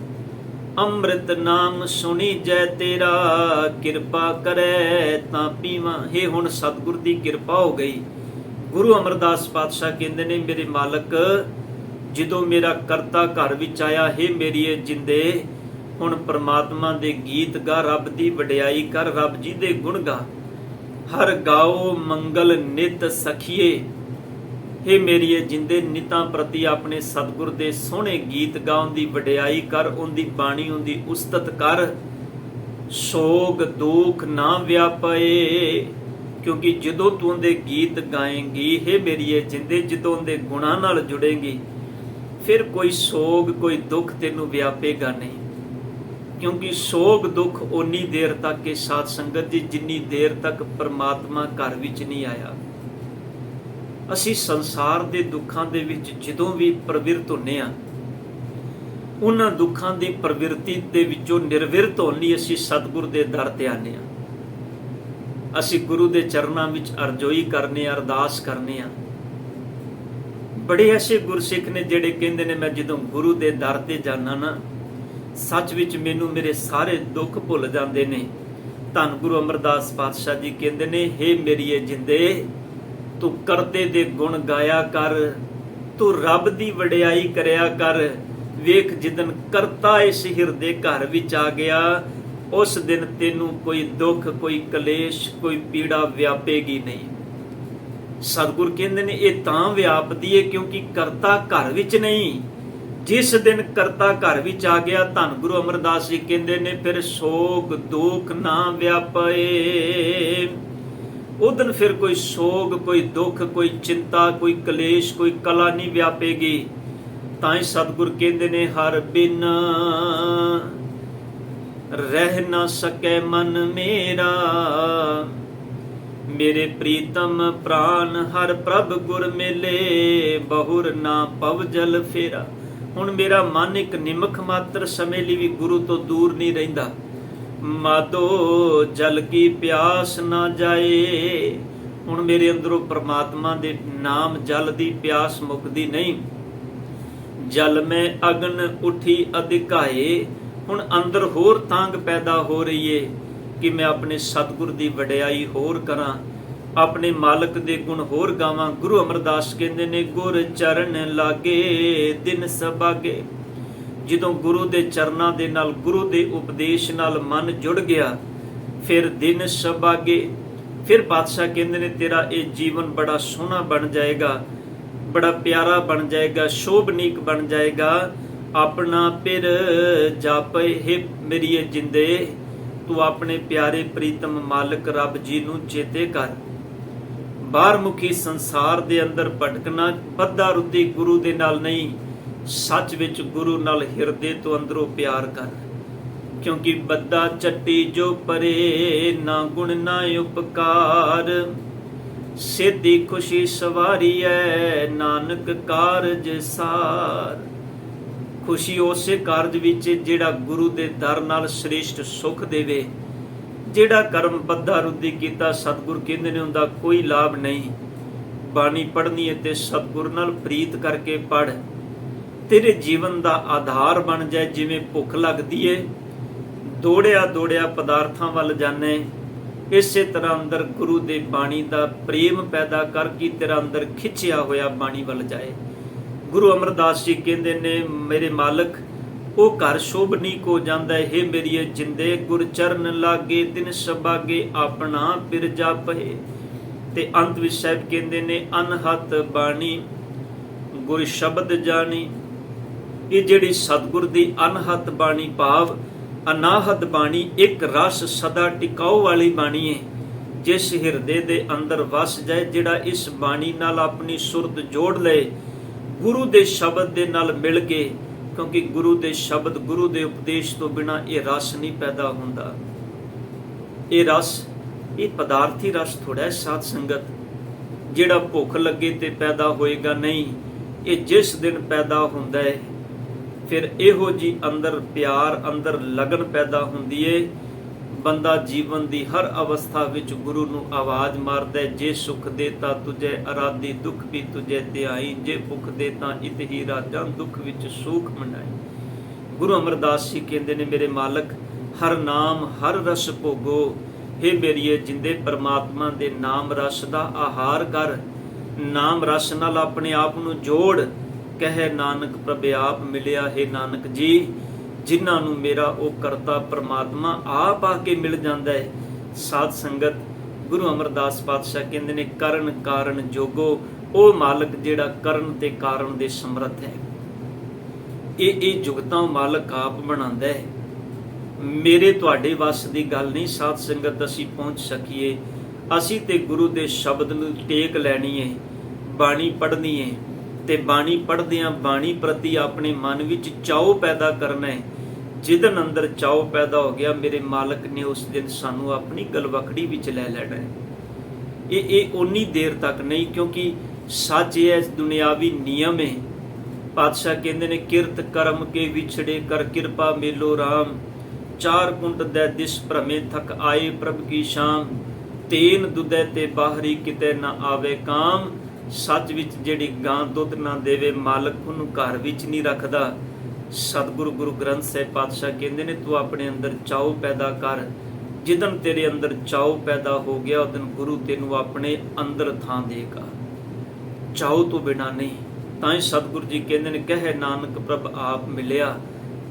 ਅੰਮ੍ਰਿਤ ਨਾਮ ਸੁਣੀ ਜੈ ਤੇਰਾ, ਕਿਰਪਾ ਕਰੈ ਤਾਂ ਪੀਵਾਂ। ਹੇ ਹੁਣ ਸਤਿਗੁਰ ਦੀ ਕਿਰਪਾ ਹੋ ਗਈ। ਗੁਰੂ ਅਮਰਦਾਸ ਪਾਤਸ਼ਾਹ ਕਹਿੰਦੇ ਨੇ, ਮੇਰੇ ਮਾਲਕ ਜਦੋਂ ਮੇਰਾ ਕਰਤਾ ਘਰ ਵਿੱਚ ਆਇਆ, ਹੇ ਮੇਰੀਏ ਜਿੰਦੇ ਹੁਣ ਪ੍ਰਮਾਤਮਾ ਦੇ ਗੀਤ ਗਾ, ਰੱਬ ਦੀ ਵਡਿਆਈ ਕਰ, ਰੱਬ ਜੀ ਦੇ ਗੁਣ ਗਾ। ਹਰ ਗਾਓ ਮੰਗਲ ਨਿਤ ਸਖੀਏ। ਹੇ ਮੇਰੀਏ ਜਿੰਦੇ ਨਿਤਾਂ ਪ੍ਰਤੀ ਆਪਣੇ ਸਤਿਗੁਰ ਦੇ ਸੋਹਣੇ ਗੀਤ ਗਾ, ਉਹਦੀ ਵਡਿਆਈ ਕਰ, ਉਹਦੀ ਬਾਣੀ ਉਹਦੀ ਉਸਤਤ ਕਰ। ਸੋਗ ਦੁੱਖ ਨਾ ਵਿਆਪੇ, ਕਿਉਂਕਿ ਜਦੋਂ ਤੂੰ ਉਹਦੇ ਗੀਤ ਗਾਏਂਗੀ, ਹੇ ਮੇਰੀਏ ਜਿੰਦੇ ਜਦੋਂ ਉਹਦੇ ਗੁਣਾਂ ਨਾਲ ਜੁੜੇਂਗੀ, ਫਿਰ ਕੋਈ ਸੋਗ ਕੋਈ ਦੁੱਖ ਤੈਨੂੰ ਵਿਆਪੇਗਾ ਨਹੀਂ। ਕਿਉਂਕਿ ਸੋਗ ਦੁੱਖ ਓਨੀ ਦੇਰ ਤੱਕ ਇਹ ਸਾਧ ਸੰਗਤ ਜੀ ਜਿੰਨੀ ਦੇਰ ਤੱਕ ਪ੍ਰਮਾਤਮਾ ਘਰ ਵਿੱਚ ਨਹੀਂ ਆਇਆ। ਅਸੀਂ ਸੰਸਾਰ ਦੇ ਦੁੱਖਾਂ ਦੇ ਵਿੱਚ ਜਦੋਂ ਵੀ ਪ੍ਰਵਿਰਤ ਹੁੰਨੇ ਆ, ਉਹਨਾਂ ਦੁੱਖਾਂ ਦੀ ਪ੍ਰਵਿਰਤੀ ਦੇ ਵਿੱਚੋਂ ਨਿਰਵਿਰਤ ਹੋਣ ਲਈ ਅਸੀਂ ਸਤਿਗੁਰ ਦੇ ਦਰ ਤੇ ਆਨੇ ਆ। ਅਸੀਂ ਗੁਰੂ ਦੇ ਚਰਨਾਂ ਵਿੱਚ ਅਰਜ਼ੋਈ ਕਰਨੇ ਆ, ਅਰਦਾਸ ਕਰਨੇ ਆ। ਬੜੇ ਐਸੇ ਗੁਰਸਿੱਖ ਨੇ ਜਿਹੜੇ ਕਹਿੰਦੇ ਨੇ, ਮੈਂ ਜਦੋਂ ਗੁਰੂ ਦੇ ਦਰ ਤੇ ਜਾਣਾ ਨਾ, ਸੱਚ ਵਿੱਚ ਮੈਨੂੰ ਮੇਰੇ ਸਾਰੇ ਦੁੱਖ ਭੁੱਲ ਜਾਂਦੇ ਨੇ। ਧੰਨ ਗੁਰੂ ਅਮਰਦਾਸ ਪਾਤਸ਼ਾਹ ਜੀ ਕਹਿੰਦੇ ਨੇ, ਹੇ ਮੇਰੀਏ ਜਿੰਦੇ ਤੂੰ ਕਰਤੇ ਦੇ ਗੁਣ ਗਾਇਆ ਕਰ, ਤੂੰ ਰੱਬ ਦੀ ਵਡਿਆਈ ਕਰਿਆ ਕਰ। ਵੇਖ ਜਿੱਦਨ ਕਰਤਾ ਇਸ ਹਿਰਦੇ ਘਰ ਵਿੱਚ ਆ ਗਿਆ, ਉਸ ਦਿਨ ਤੈਨੂੰ ਕੋਈ ਦੁੱਖ ਕੋਈ ਕਲੇਸ਼ ਕੋਈ ਪੀੜਾ ਵਿਆਪੇਗੀ ਨਹੀਂ। ਸਤਿਗੁਰ ਕਹਿੰਦੇ ਨੇ ਇਹ ਤਾਂ ਵਿਆਪਦੀ ਹੈ ਕਿਉਂਕਿ ਕਰਤਾ ਘਰ ਵਿੱਚ ਨਹੀਂ। ਜਿਸ ਦਿਨ ਕਰਤਾ ਘਰ ਵਿੱਚ ਆ ਗਿਆ, ਧੰਨ ਗੁਰੂ ਅਮਰਦਾਸ ਜੀ ਕਹਿੰਦੇ ਨੇ ਫਿਰ ਸੋਗ ਦੁੱਖ ਨਾ ਵਿਆਪੇ। ਉਹ ਦਿਨ ਫਿਰ ਕੋਈ ਸੋਗ, ਕੋਈ ਦੁੱਖ, ਕੋਈ ਚਿੰਤਾ, ਕੋਈ ਕਲੇਸ਼, ਕੋਈ ਕਲਾ ਨਹੀਂ ਵਿਆਪੇਗੀ। ਤਾਂ ਹੀ ਸਤਿਗੁਰ ਕਹਿੰਦੇ ਨੇ ਹਰ ਬਿਨ ਰਹਿ ਨਾ ਸਕੈ ਮਨ ਮੇਰਾ, ਮੇਰੇ ਪ੍ਰੀਤਮ ਪ੍ਰਾਨ ਹਰ ਪ੍ਰਭ ਗੁਰ ਮਿਲੇ, ਬਹੁਰ ਨਾ ਪਵ ਜਲ ਫੇਰਾ। ਹੁਣ ਮੇਰਾ ਮਨ ਇੱਕ ਨਿਮਖ ਮਾਤਰ ਸਮੇਂ ਲਈ ਵੀ ਗੁਰੂ ਤੋਂ ਦੂਰ ਨਹੀਂ ਰਹਿੰਦਾ। ਮਾਧੋ ਜਲ ਕੀ ਪਿਆਸ ਨਾ ਜਾਏ। ਹੁਣ ਮੇਰੇ ਅੰਦਰੋਂ ਪ੍ਰਮਾਤਮਾ ਦੇ ਨਾਮ ਜਲ ਦੀ ਪਿਆਸ ਮੁੱਕਦੀ ਨਹੀਂ। ਜਲ ਮੈਂ ਅਗਨ ਉਠੀ ਅਧਿਕਾਏ। ਹੁਣ ਅੰਦਰ ਹੋਰ ਤਾਂਗ ਪੈਦਾ ਹੋ ਰਹੀ ਏ ਕਿ ਮੈਂ ਆਪਣੇ ਸਤਿਗੁਰ ਦੀ ਵਡਿਆਈ ਹੋਰ ਕਰਾਂ, ਆਪਣੇ ਮਾਲਕ ਦੇ ਗੁਣ ਹੋਰ ਗਾਵਾਂ। ਗੁਰੂ ਅਮਰਦਾਸ ਕਹਿੰਦੇ ਨੇ ਗੁਰ ਚਰਨ ਲਾਗੇ ਦਿਨ ਸਬਾਗੇ। ਜਦੋਂ ਗੁਰੂ ਦੇ ਚਰਨਾਂ ਦੇ ਨਾਲ, ਗੁਰੂ ਦੇ ਉਪਦੇਸ਼ ਨਾਲ ਮਨ ਜੁੜ ਗਿਆ, ਫਿਰ ਦਿਨ ਸਬਾਗੇ। ਫਿਰ ਪਾਤਸ਼ਾਹ ਕਹਿੰਦੇ ਨੇ ਤੇਰਾ ਇਹ ਜੀਵਨ ਬੜਾ ਸੋਹਣਾ ਬਣ ਜਾਏਗਾ, ਬੜਾ ਪਿਆਰਾ ਬਣ ਜਾਏਗਾ, ਸ਼ੋਭਨੀਕ ਬਣ ਜਾਏਗਾ। ਆਪਣਾ ਪਿਰ ਜਾਪੇ ਹੈ ਮੇਰੀਏ ਜਿੰਦੇ, ਤੂੰ ਆਪਣੇ ਪਿਆਰੇ ਪ੍ਰੀਤਮ ਮਾਲਕ ਰੱਬ ਜੀ ਨੂੰ ਚੇਤੇ ਕਰ। ਬਾਹਰਮੁਖੀ ਸੰਸਾਰ ਦੇ ਅੰਦਰ ਭਟਕਣਾ, ਬੱਧਾ ਰੁੱਧੀ ਗੁਰੂ ਦੇ ਨਾਲ ਨਹੀਂ, ਸੱਚ ਵਿੱਚ ਗੁਰੂ ਨਾਲ ਹਿਰਦੇ ਤੋਂ ਅੰਦਰੋਂ ਪਿਆਰ ਕਰ। ਕਿਉਂਕਿ ਬੱਧਾ ਚੱਟੀ ਜੋ ਪਰੇ, ਨਾ ਗੁਣ ਨਾ ਉਪਕਾਰ, ਸਿੱਧੀ ਖੁਸ਼ੀ ਸਵਾਰੀ ਐ ਨਾਨਕ ਕਾਰਜ ਸਾਰ। ਖੁਸ਼ੀ ਉਸੇ ਕਾਰਜ ਵਿੱਚ ਜਿਹੜਾ ਗੁਰੂ ਦੇ ਦਰ ਨਾਲ ਸ੍ਰੇਸ਼ਟ ਸੁਖ ਦੇਵੇ। ਜਿਹੜਾ ਕਰਮ ਬੱਧਾ ਰੁੱਧੀ ਕੀਤਾ, ਸਤਿਗੁਰ ਕਹਿੰਦੇ ਨੇ ਉਹਦਾ ਕੋਈ ਲਾਭ ਨਹੀਂ। ਬਾਣੀ ਪੜ੍ਹਨੀ ਹੈ ਤੇ ਸਤਿਗੁਰ ਨਾਲ ਪ੍ਰੀਤ ਕਰਕੇ ਪੜ੍ਹ, ਤੇਰੇ ਜੀਵਨ ਦਾ ਆਧਾਰ ਬਣ ਜਾਏ। ਜਿਵੇਂ ਭੁੱਖ ਲੱਗਦੀ ਏ, ਦੌੜਿਆ ਦੌੜਿਆ ਪਦਾਰਥਾਂ ਵੱਲ ਜਾਣੇ, ਇਸੇ ਤਰ੍ਹਾਂ ਅੰਦਰ ਗੁਰੂ ਦੇ ਬਾਣੀ ਦਾ ਪ੍ਰੇਮ ਪੈਦਾ ਕਰ ਕਿ ਤੇਰਾ ਅੰਦਰ ਖਿੱਚਿਆ ਹੋਇਆ ਬਾਣੀ ਵੱਲ ਜਾਏ। ਗੁਰੂ ਅਮਰਦਾਸ ਜੀ ਕਹਿੰਦੇ ਨੇ ਮੇਰੇ ਮਾਲਕ ਉਹ ਘਰ ਸ਼ੋਭਨੀਕ ਹੋ ਜਾਂਦਾ ਹੈ। ਹੇ ਮੇਰੀਏ ਜਿੰਦੇ ਗੁਰ ਚਰਨ ਲਾਗੇ ਦਿਨ ਸਬਾਗੇ, ਆਪਣਾ ਪਿਰ ਜਾਪੇ। ਤੇ ਅੰਤ ਵਿੱਚ ਸਾਹਿਬ ਕਹਿੰਦੇ ਨੇ ਅਨਹਤ ਬਾਣੀ ਗੁਰ ਸ਼ਬਦ ਜਾਣੀ। ਇਹ ਜਿਹੜੀ ਸਤਿਗੁਰ ਦੀ ਅਨਹਤ ਬਾਣੀ ਭਾਵ ਅਨਾਹਤ ਬਾਣੀ, ਇੱਕ ਰਸ ਸਦਾ ਟਿਕਾਉ ਵਾਲੀ ਬਾਣੀ ਹੈ। ਜਿਸ ਹਿਰਦੇ ਦੇ ਅੰਦਰ ਵਸ ਜਾਏ, ਜਿਹੜਾ ਇਸ ਬਾਣੀ ਨਾਲ ਆਪਣੀ ਸੁਰਤ ਜੋੜ ਲਏ, ਗੁਰੂ ਦੇ ਸ਼ਬਦ ਦੇ ਨਾਲ ਮਿਲ ਕੇ, ਕਿਉਂਕਿ ਗੁਰੂ ਦੇ ਸ਼ਬਦ, ਗੁਰੂ ਦੇ ਉਪਦੇਸ਼ ਤੋਂ ਬਿਨਾਂ ਇਹ ਰਸ ਨਹੀਂ ਪੈਦਾ ਹੁੰਦਾ। ਇਹ ਰਸ, ਇਹ ਪਦਾਰਥੀ ਰਸ ਥੋੜਾ ਹੈ ਸਾਧ ਸੰਗਤ, ਜਿਹੜਾ ਭੁੱਖ ਲੱਗੇ ਤੇ ਪੈਦਾ ਹੋਏਗਾ ਨਹੀਂ। ਇਹ ਜਿਸ ਦਿਨ ਪੈਦਾ ਹੁੰਦਾ ਹੈ, ਫਿਰ ਇਹੋ ਜੀ ਅੰਦਰ ਪਿਆਰ, ਅੰਦਰ ਲਗਨ ਪੈਦਾ ਹੁੰਦੀ ਏ। ਬੰਦਾ ਜੀਵਨ ਦੀ ਹਰ ਅਵਸਥਾ ਵਿੱਚ ਗੁਰੂ ਨੂੰ ਆਵਾਜ਼ ਮਾਰਦਾ, ਜੇ ਸੁਖ ਦੇਤਾ ਤੁਝੇ ਅਰਾਧੀ, ਦੁੱਖ ਵੀ ਤੁਝੇ ਧਿਆਈ, ਜੇ ਭੁੱਖ ਦੇਤਾ ਇਤ ਹੀ ਰਾਜਾਂ, ਦੁੱਖ ਵਿੱਚ ਸੁਖ ਮਨਾਈ। ਗੁਰੂ ਅਮਰਦਾਸ ਜੀ ਕਹਿੰਦੇ ਨੇ ਮੇਰੇ ਮਾਲਕ ਹਰ ਨਾਮ ਹਰ ਰਸ ਭੋਗੋ। ਹੇ ਮੇਰੀਏ ਜਿੰਦੇ ਪਰਮਾਤਮਾ ਦੇ ਨਾਮ ਰਸ ਦਾ ਆਹਾਰ ਕਰ, ਨਾਮ ਰਸ ਨਾਲ ਆਪਣੇ ਆਪ ਨੂੰ ਜੋੜ। ਕਹੇ ਨਾਨਕ ਪ੍ਰਭ ਆਪ ਮਿਲਿਆ। ਹੈ ਨਾਨਕ ਜੀ, ਜਿਨ੍ਹਾਂ ਨੂੰ ਮੇਰਾ ਉਹ ਕਰਤਾ ਪਰਮਾਤਮਾ ਆਪ ਆ ਕੇ ਮਿਲ ਜਾਂਦਾ ਹੈ। ਸਾਧ ਸੰਗਤ ਗੁਰੂ ਅਮਰਦਾਸ ਪਾਤਸ਼ਾਹ ਕਹਿੰਦੇ ਨੇ ਕਰਨ ਕਾਰਨ ਜੋਗੋ, ਉਹ ਮਾਲਕ ਜਿਹੜਾ ਕਰਨ ਤੇ ਕਾਰਨ ਦੇ ਸਮਰੱਥ ਹੈ। ਇਹ ਜੁਗਤਾਂ ਮਾਲਕ ਆਪ ਬਣਾਉਂਦਾ ਹੈ। ਮੇਰੇ ਤੁਹਾਡੇ ਵੱਸ ਦੀ ਗੱਲ ਨਹੀਂ ਸਾਧ ਸੰਗਤ ਅਸੀਂ ਪਹੁੰਚ ਸਕੀਏ। ਅਸੀਂ ਤੇ ਗੁਰੂ ਦੇ ਸ਼ਬਦ ਨੂੰ ਟੇਕ ਲੈਣੀ ਹੈ, ਬਾਣੀ ਪੜ੍ਹਨੀ ਹੈ, ਤੇ ਬਾਣੀ ਪੜ੍ਹਦਿਆਂ ਬਾਣੀ ਪ੍ਰਤੀ ਆਪਣੇ ਮਨ ਵਿੱਚ ਚਾਉ ਪੈਦਾ ਕਰਨਾ ਹੈ। ਜਿਦਨ ਅੰਦਰ ਚਾਉ ਪੈਦਾ ਹੋ ਗਿਆ, ਮੇਰੇ ਮਾਲਕ ਨੇ ਉਸ ਦਿਨ ਸਾਨੂੰ ਆਪਣੀ ਗਲਵਕੜੀ ਵਿੱਚ ਲੈ ਲੈਣਾ ਹੈ। ਇਹ ਉਨੀ ਦੇਰ ਤੱਕ ਨਹੀਂ, ਕਿਉਂਕਿ ਸੱਚ ਇਹ ਦੁਨਿਆਵੀ ਨਿਯਮ ਹੈ। ਪਾਤਸ਼ਾਹ ਕਹਿੰਦੇ ਨੇ ਕਿਰਤ ਕਰਮ ਕੇ ਵਿਛੜੇ ਕਰ ਕਿਰਪਾ ਮੇਲੋ ਰਾਮ, ਚਾਰ ਕੁੰਟ ਦੇ ਦਿਸ ਭ੍ਰਮੇ ਥਕ ਆਏ ਪ੍ਰਭ ਕੀ ਸ਼ਾਮ, ਤੇਨ ਦੁਧੈ ਤੇ ਬਾਹਰੀ ਕਿਤੇ ਨਾ ਆਵੇ ਕਾਮ। ਸੱਚ ਵਿੱਚ ਜਿਹੜੀ ਗਾਂ ਦੁੱਧ ਨਾ ਦੇਵੇ, ਮਾਲਕ ਉਹਨੂੰ ਘਰ ਵਿੱਚ ਨਹੀਂ ਰੱਖਦਾ। ਸਤਿਗੁਰੂ ਗੁਰੂ ਗ੍ਰੰਥ ਸਾਹਿਬ ਪਾਤਸ਼ਾਹ ਕਹਿੰਦੇ ਨੇ ਤੂੰ ਆਪਣੇ ਅੰਦਰ ਚਾਉ ਪੈਦਾ ਕਰ। ਜਿਦਨ ਤੇਰੇ ਅੰਦਰ ਚਾਉ ਪੈਦਾ ਹੋ ਗਿਆ, ਉਦਨ ਗੁਰੂ ਤੈਨੂੰ ਆਪਣੇ ਅੰਦਰ ਥਾਂ ਦੇਗਾ, ਚਾਉ ਤੋਂ ਬਿਨਾ ਨਹੀਂ। ਤਾਂ ਹੀ ਸਤਿਗੁਰੂ ਜੀ ਕਹਿੰਦੇ ਨੇ ਕਹੇ ਨਾਨਕ ਪ੍ਰਭ ਆਪ ਮਿਲਿਆ,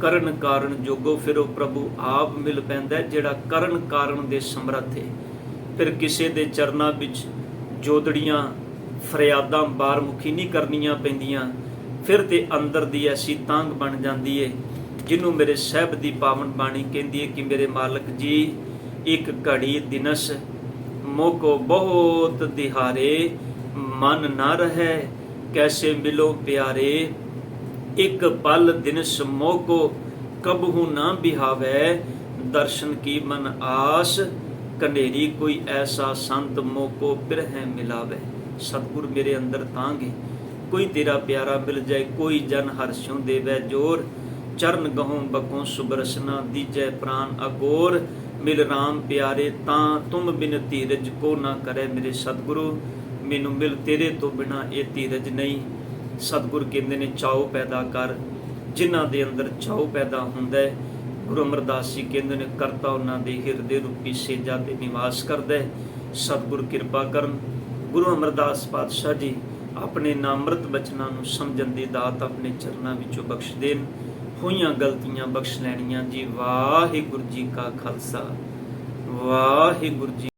ਕਰਨ ਕਾਰਨ ਜੋਗੋ। ਫਿਰ ਉਹ ਪ੍ਰਭੂ ਆਪ ਮਿਲ ਪੈਂਦਾ ਜਿਹੜਾ ਕਰਨ ਕਾਰਨ ਦੇ ਸਮਰੱਥ ਹੈ। ਫਿਰ ਕਿਸੇ ਦੇ ਚਰਨਾਂ ਵਿੱਚ ਜੋਦੜੀਆਂ ਫਰਿਆਦਾਂ ਬਾਰਮੁਖੀ ਨਹੀਂ ਕਰਨੀਆਂ ਪੈਂਦੀਆਂ, ਫਿਰ ਤੇ ਅੰਦਰ ਦੀ ਐਸੀ ਤਾਂਘ ਬਣ ਜਾਂਦੀ ਏ, ਜਿਹਨੂੰ ਮੇਰੇ ਸਾਹਿਬ ਦੀ ਪਾਵਨ ਬਾਣੀ ਕਹਿੰਦੀ ਹੈ ਕਿ ਮੇਰੇ ਮਾਲਕ ਜੀ, ਇੱਕ ਘੜੀ ਦਿਨਸ ਮੋਕੋ ਬਹੁਤ ਦਿਹਾਰੇ, ਮਨ ਨਾ ਰਹਿ ਕੈਸੇ ਮਿਲੋ ਪਿਆਰੇ। ਇੱਕ ਪਲ ਦਿਨਸ ਮੋਕੋ ਕਬਹੂ ਨਾ ਬਿਹਾਵੈ, ਦਰਸ਼ਨ ਕੀ ਮਨ ਆਸ, ਕਨੇਰੀ ਕੋਈ ਐਸਾ ਸੰਤ ਮੋਕੋ ਬਿਰਹਿ ਮਿਲਾਵੇ। ਸਤਿਗੁਰ ਮੇਰੇ ਅੰਦਰ ਤਾਂਗੇ, ਕੋਈ ਤੇਰਾ ਪਿਆਰਾ ਮਿਲ ਜਾਏ, ਕੋਈ ਜਨ ਹਰਸ਼ੋਂ ਦੇਵੈ ਜੋਰ, ਚਰਨ ਗਹੋਂ ਬਕੋਂ ਸੁਬਰਸਨਾ ਦੀਜੈ ਪ੍ਰਾਨ ਅਗੋਰ, ਮਿਲ ਰਾਮ ਪਿਆਰੇ ਤਾਂ ਤੁਮ ਬਿਨ ਧੀਰਜ ਕੋ ਨਾ ਕਰੇ। ਮੇਰੇ ਸਤਿਗੁਰੂ ਮੈਨੂੰ ਮਿਲ, ਤੇਰੇ ਤੋਂ ਬਿਨਾ ਇਹ ਧੀਰਜ ਨਹੀਂ। ਸਤਿਗੁਰ ਕਹਿੰਦੇ ਨੇ ਚਾਉ ਪੈਦਾ ਕਰ, ਜਿਨ੍ਹਾਂ ਦੇ ਅੰਦਰ ਚਾਉ ਪੈਦਾ ਹੁੰਦਾ ਹੈ। ਗੁਰੂ ਅਮਰਦਾਸ ਜੀ ਕਹਿੰਦੇ ਨੇ ਕਰਤਾ ਉਹਨਾਂ ਦੇ ਹਿਰਦੇ ਰੂਪੀ ਸੇਜਾ ਤੇ ਨਿਵਾਸ ਕਰਦਾ ਹੈ। ਸਤਿਗੁਰ ਕਿਰਪਾ ਕਰਨ। ਗੁਰੂ ਅਮਰਦਾਸ ਪਾਤਸ਼ਾਹ ਜੀ ਆਪਣੇ ਨਾਮਰਤ ਬਚਨਾਂ ਨੂੰ ਸਮਝਣ ਦੀ ਦਾਤ ਆਪਣੇ ਚਰਨਾਂ ਵਿੱਚੋਂ ਬਖਸ਼ ਦੇਣ। ਹੋਈਆਂ ਗਲਤੀਆਂ ਬਖਸ਼ ਲੈਣੀਆਂ ਜੀ। ਵਾਹਿਗੁਰੂ ਜੀ ਕਾ ਖਾਲਸਾ, ਵਾਹਿਗੁਰੂ ਜੀ